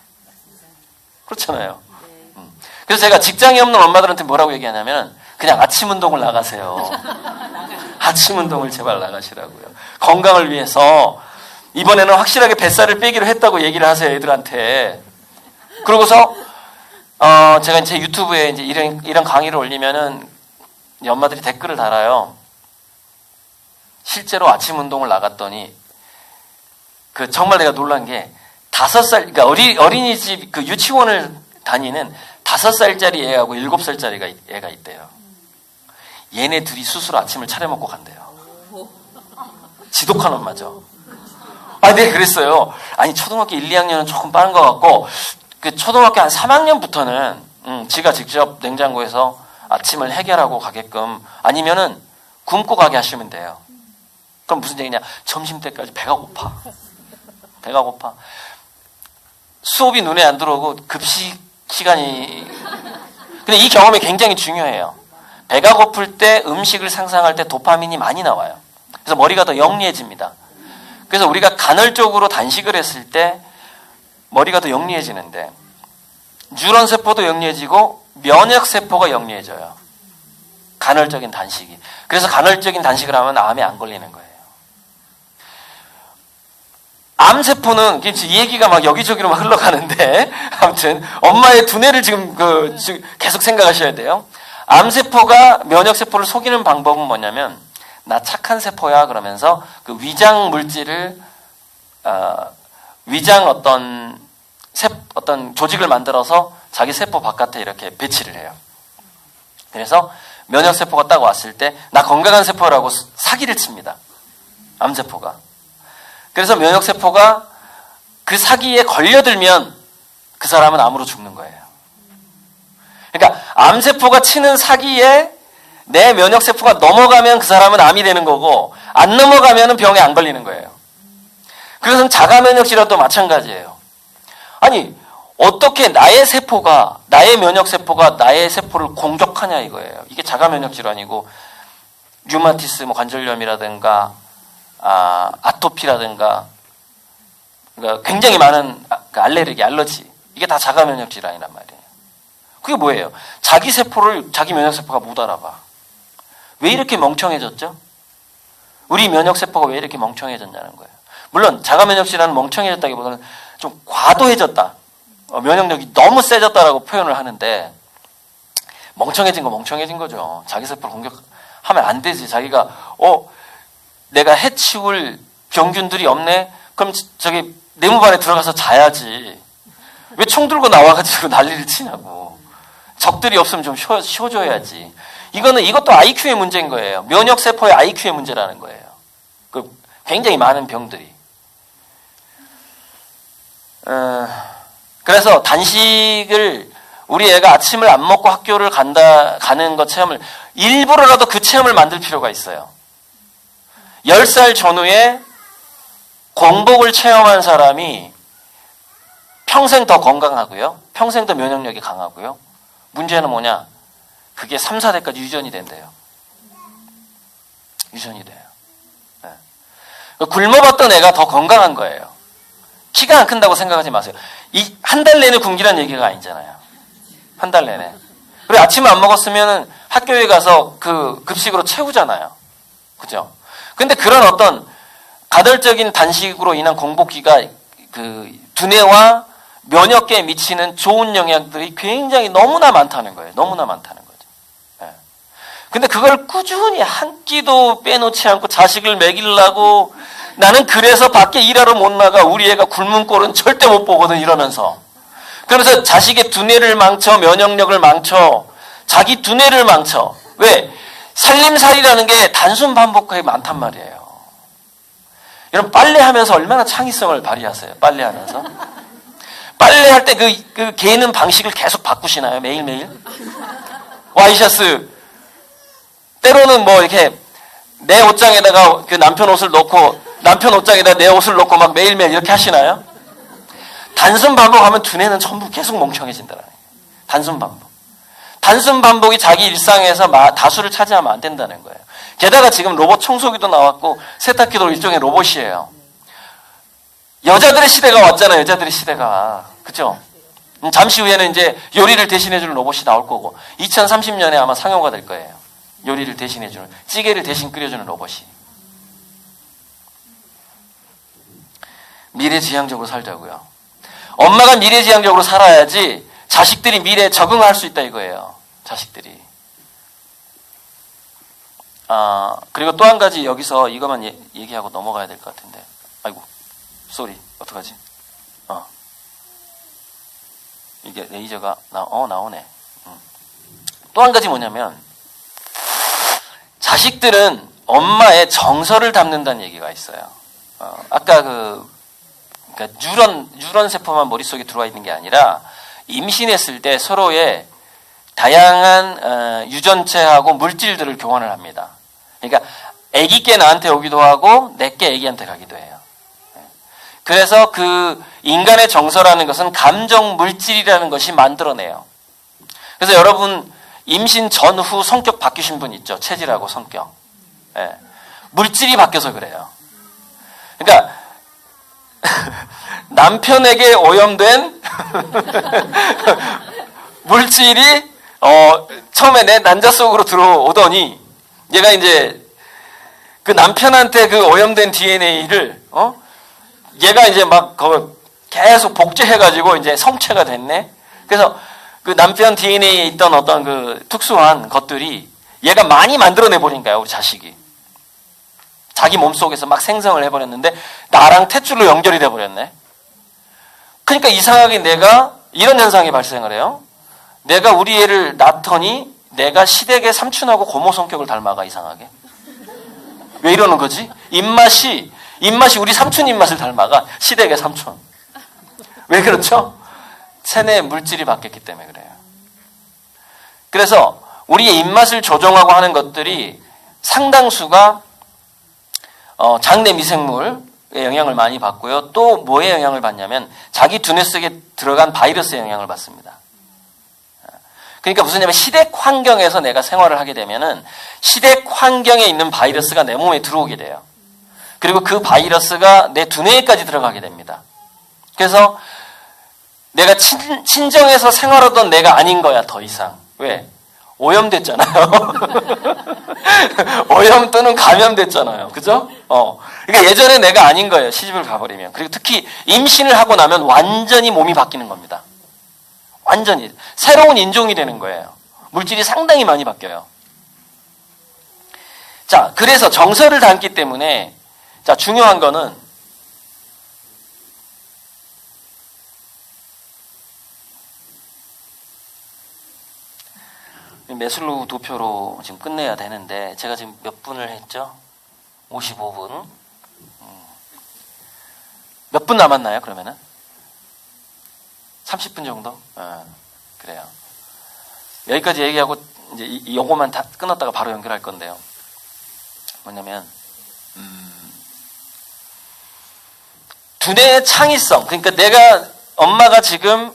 그렇잖아요. 그래서 제가 직장이 없는 엄마들한테 뭐라고 얘기하냐면 그냥 아침 운동을 나가세요. 아침 운동을 제발 나가시라고요. 건강을 위해서 이번에는 확실하게 뱃살을 빼기로 했다고 얘기를 하세요, 애들한테. 그러고서 제가 제 유튜브에 이제 이런 강의를 올리면은 엄마들이 댓글을 달아요. 실제로 아침 운동을 나갔더니 정말 내가 놀란 게 5살, 그러니까 어린이집 유치원을 다니는 5살짜리 애하고 7살짜리 애가 있대요. 얘네 둘이 스스로 아침을 차려 먹고 간대요. 지독한 엄마죠. 네, 그랬어요. 아니, 초등학교 1, 2학년은 조금 빠른 것 같고, 초등학교 한 3학년부터는, 지가 직접 냉장고에서 아침을 해결하고 가게끔, 아니면은 굶고 가게 하시면 돼요. 그럼 무슨 얘기냐? 점심 때까지 배가 고파. 수업이 눈에 안 들어오고 급식 시간이. 근데 이 경험이 굉장히 중요해요. 배가 고플 때 음식을 상상할 때 도파민이 많이 나와요. 그래서 머리가 더 영리해집니다. 그래서 우리가 간헐적으로 단식을 했을 때 머리가 더 영리해지는데 뉴런 세포도 영리해지고 면역 세포가 영리해져요. 간헐적인 단식이. 그래서 간헐적인 단식을 하면 암에 안 걸리는 거예요. 암세포는, 이 얘기가 막 여기저기로 막 흘러가는데, 아무튼, 엄마의 두뇌를 지금 계속 생각하셔야 돼요. 암세포가 면역세포를 속이는 방법은 뭐냐면, 나 착한 세포야, 그러면서 위장 물질을, 위장 어떤 조직을 만들어서 자기 세포 바깥에 이렇게 배치를 해요. 그래서 면역세포가 딱 왔을 때, 나 건강한 세포라고 사기를 칩니다. 암세포가. 그래서 면역세포가 그 사기에 걸려들면 그 사람은 암으로 죽는 거예요. 그러니까 암세포가 치는 사기에 내 면역세포가 넘어가면 그 사람은 암이 되는 거고 안 넘어가면 병에 안 걸리는 거예요. 그것은 자가면역질환도 마찬가지예요. 아니, 어떻게 나의 면역 세포가 나의 세포를 공격하냐 이거예요. 이게 자가 면역 질환이고 류마티스 관절염이라든가 아토피라든가 그러니까 굉장히 많은 알러지 이게 다 자가 면역 질환이란 말이에요. 그게 뭐예요? 자기 세포를 자기 면역 세포가 못 알아봐. 왜 이렇게 멍청해졌죠? 우리 면역 세포가 왜 이렇게 멍청해졌냐는 거예요. 물론 자가 면역 질환은 멍청해졌다기보다는 좀 과도해졌다. 면역력이 너무 세졌다라고 표현을 하는데 멍청해진 거죠. 자기 세포를 공격하면 안 되지. 자기가 내가 해치울 병균들이 없네? 그럼 저기 내무반에 들어가서 자야지. 왜 총 들고 나와가지고 난리를 치냐고. 적들이 없으면 좀 쉬어줘야지. 이것도 IQ의 문제인 거예요. 면역 세포의 IQ의 문제라는 거예요. 굉장히 많은 병들이. 그래서 단식을 우리 애가 아침을 안 먹고 학교를 가는 것 체험을 일부러라도 그 체험을 만들 필요가 있어요. 10살 전후에 공복을 체험한 사람이 평생 더 건강하고요. 평생 더 면역력이 강하고요. 문제는 뭐냐? 그게 3, 4대까지 유전이 된대요. 유전이 돼요. 네. 굶어봤던 애가 더 건강한 거예요. 키가 안 큰다고 생각하지 마세요. 한 달 내내 굶기란 얘기가 아니잖아요. 한 달 내내. 그리고 아침을 안 먹었으면 학교에 가서 그 급식으로 채우잖아요. 그죠? 근데 그런 어떤 가덜적인 단식으로 인한 공복기가 그 두뇌와 면역계에 미치는 좋은 영향들이 굉장히 너무나 많다는 거예요. 너무나 많다는 거죠. 네. 근데 그걸 꾸준히 한 끼도 빼놓지 않고 자식을 먹이려고 나는 그래서 밖에 일하러 못 나가. 우리 애가 굶은 꼴은 절대 못 보거든 이러면서. 그래서 자식의 두뇌를 망쳐, 면역력을 망쳐, 자기 두뇌를 망쳐. 왜? 살림살이라는 게 단순 반복이 많단 말이에요. 여러분 빨래하면서 얼마나 창의성을 발휘하세요. 빨래하면서. 빨래할 때 그 개는 방식을 계속 바꾸시나요? 매일매일? 와이셔츠. 때로는 이렇게 내 옷장에다가 그 남편 옷을 넣고 남편 옷장에다 내 옷을 넣고 막 매일매일 이렇게 하시나요? 단순 반복하면 두뇌는 전부 계속 멍청해진다는 거예요. 단순 반복. 단순 반복이 자기 일상에서 다수를 차지하면 안 된다는 거예요. 게다가 지금 로봇 청소기도 나왔고 세탁기도 일종의 로봇이에요. 여자들의 시대가 왔잖아요. 여자들의 시대가. 그죠? 잠시 후에는 이제 요리를 대신해주는 로봇이 나올 거고 2030년에 아마 상용화 될 거예요. 요리를 대신해주는, 찌개를 대신 끓여주는 로봇이. 미래지향적으로 살자고요. 엄마가 미래지향적으로 살아야지 자식들이 미래에 적응할 수 있다 이거예요. 자식들이. 그리고 또 한 가지 여기서 이것만 얘기하고 넘어가야 될 것 같은데. 아이고, 쏘리. 어떡하지? 이게 레이저가 나오네. 또 한 가지 뭐냐면 자식들은 엄마의 정서를 담는다는 얘기가 있어요. 아까 그러니까 뉴런 세포만 머릿속에 들어와 있는 게 아니라 임신했을 때 서로의 다양한 유전체하고 물질들을 교환을 합니다. 그러니까 아기께 나한테 오기도 하고 내께 아기한테 가기도 해요. 그래서 그 인간의 정서라는 것은 감정 물질이라는 것이 만들어내요. 그래서 여러분 임신 전후 성격 바뀌신 분 있죠? 체질하고 성격. 네. 물질이 바뀌어서 그래요. 그러니까 남편에게 오염된 물질이 처음에 내 난자 속으로 들어오더니 얘가 이제 그 남편한테 그 오염된 DNA를 얘가 이제 막 계속 복제해가지고 이제 성체가 됐네. 그래서 그 남편 DNA에 있던 어떤 그 특수한 것들이 얘가 많이 만들어내 버린 거야, 우리 자식이. 자기 몸속에서 막 생성을 해버렸는데 나랑 탯줄로 연결이 돼버렸네. 그러니까 이상하게 내가 이런 현상이 발생을 해요. 내가 우리 애를 낳더니 내가 시댁의 삼촌하고 고모 성격을 닮아가, 이상하게. 왜 이러는 거지? 입맛이 우리 삼촌 입맛을 닮아가, 시댁의 삼촌. 왜 그렇죠? 체내 물질이 바뀌었기 때문에 그래요. 그래서 우리의 입맛을 조정하고 하는 것들이 상당수가 장내 미생물, 영향을 많이 받고요. 또 뭐에 영향을 받냐면 자기 두뇌 속에 들어간 바이러스의 영향을 받습니다. 그러니까 무슨 냐면 시댁 환경에서 내가 생활을 하게 되면은 시댁 환경에 있는 바이러스가 내 몸에 들어오게 돼요. 그리고 그 바이러스가 내 두뇌에까지 들어가게 됩니다. 그래서 내가 친정에서 생활하던 내가 아닌 거야, 더 이상. 왜? 오염됐잖아요. 오염 또는 감염됐잖아요. 그죠? 그러니까 예전에 내가 아닌 거예요. 시집을 가버리면. 그리고 특히 임신을 하고 나면 완전히 몸이 바뀌는 겁니다. 완전히. 새로운 인종이 되는 거예요. 물질이 상당히 많이 바뀌어요. 자, 그래서 정서를 담기 때문에, 자, 중요한 거는, 매슬로우 도표로 지금 끝내야 되는데, 제가 지금 몇 분을 했죠? 55분. 몇 분 남았나요, 그러면은? 30분 정도? 그래요. 여기까지 얘기하고, 이제 요거만 다 끊었다가 바로 연결할 건데요. 뭐냐면, 두뇌의 창의성. 그러니까 엄마가 지금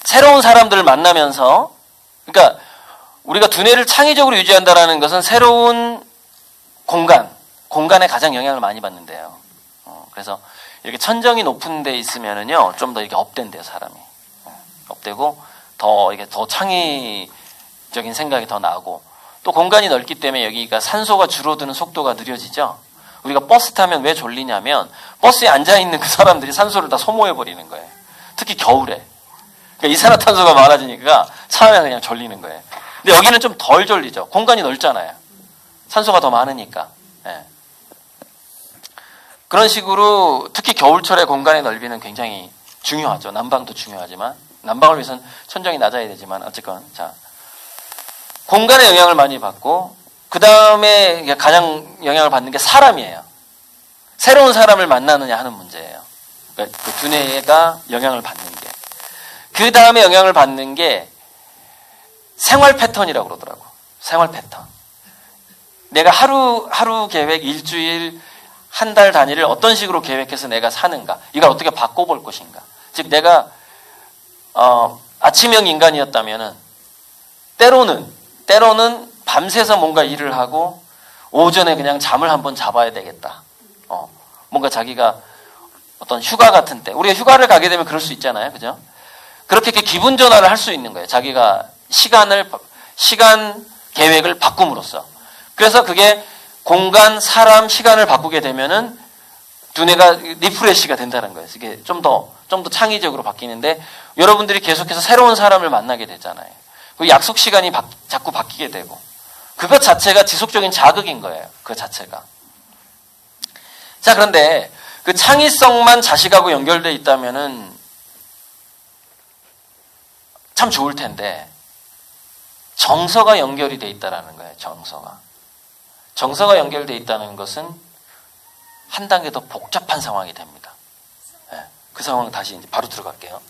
새로운 사람들을 만나면서, 그러니까 우리가 두뇌를 창의적으로 유지한다는 것은 새로운 공간에 가장 영향을 많이 받는데요. 그래서 이렇게 천정이 높은 데 있으면은요, 좀 더 이렇게 업된대요, 사람이. 업되고, 더 창의적인 생각이 더 나고, 또 공간이 넓기 때문에 여기가 산소가 줄어드는 속도가 느려지죠? 우리가 버스 타면 왜 졸리냐면, 버스에 앉아있는 그 사람들이 산소를 다 소모해버리는 거예요. 특히 겨울에. 그러니까 이산화탄소가 많아지니까 차 안에 그냥 졸리는 거예요. 근데 여기는 좀 덜 졸리죠. 공간이 넓잖아요. 산소가 더 많으니까. 예. 그런 식으로 특히 겨울철에 공간의 넓이는 굉장히 중요하죠. 난방도 중요하지만 난방을 위해서는 천정이 낮아야 되지만 어쨌건 자 공간에 영향을 많이 받고 그 다음에 가장 영향을 받는 게 사람이에요. 새로운 사람을 만나느냐 하는 문제예요. 그러니까 그 두뇌가 영향을 받는 게. 그 다음에 영향을 받는 게 생활 패턴이라고 그러더라고. 생활 패턴. 내가 하루 계획, 일주일, 한 달 단위를 어떤 식으로 계획해서 내가 사는가. 이걸 어떻게 바꿔볼 것인가. 즉 내가 아침형 인간이었다면은 때로는 밤새서 뭔가 일을 하고 오전에 그냥 잠을 한번 잡아야 되겠다. 뭔가 자기가 어떤 휴가 같은 때 우리가 휴가를 가게 되면 그럴 수 있잖아요. 그죠? 그렇게 기분 전환을 할 수 있는 거예요. 자기가 시간 계획을 바꿈으로써. 그래서 그게 공간, 사람, 시간을 바꾸게 되면은 두뇌가 리프레시가 된다는 거예요. 이게 좀 더 창의적으로 바뀌는데 여러분들이 계속해서 새로운 사람을 만나게 되잖아요. 그 약속 시간이 자꾸 바뀌게 되고 그것 자체가 지속적인 자극인 거예요. 그 자체가. 자, 그런데 그 창의성만 자식하고 연결되어 있다면은 참 좋을 텐데 정서가 연결이 되어 있다는 거예요. 정서가 연결되어 있다는 것은 한 단계 더 복잡한 상황이 됩니다. 그 상황 다시 이제 바로 들어갈게요.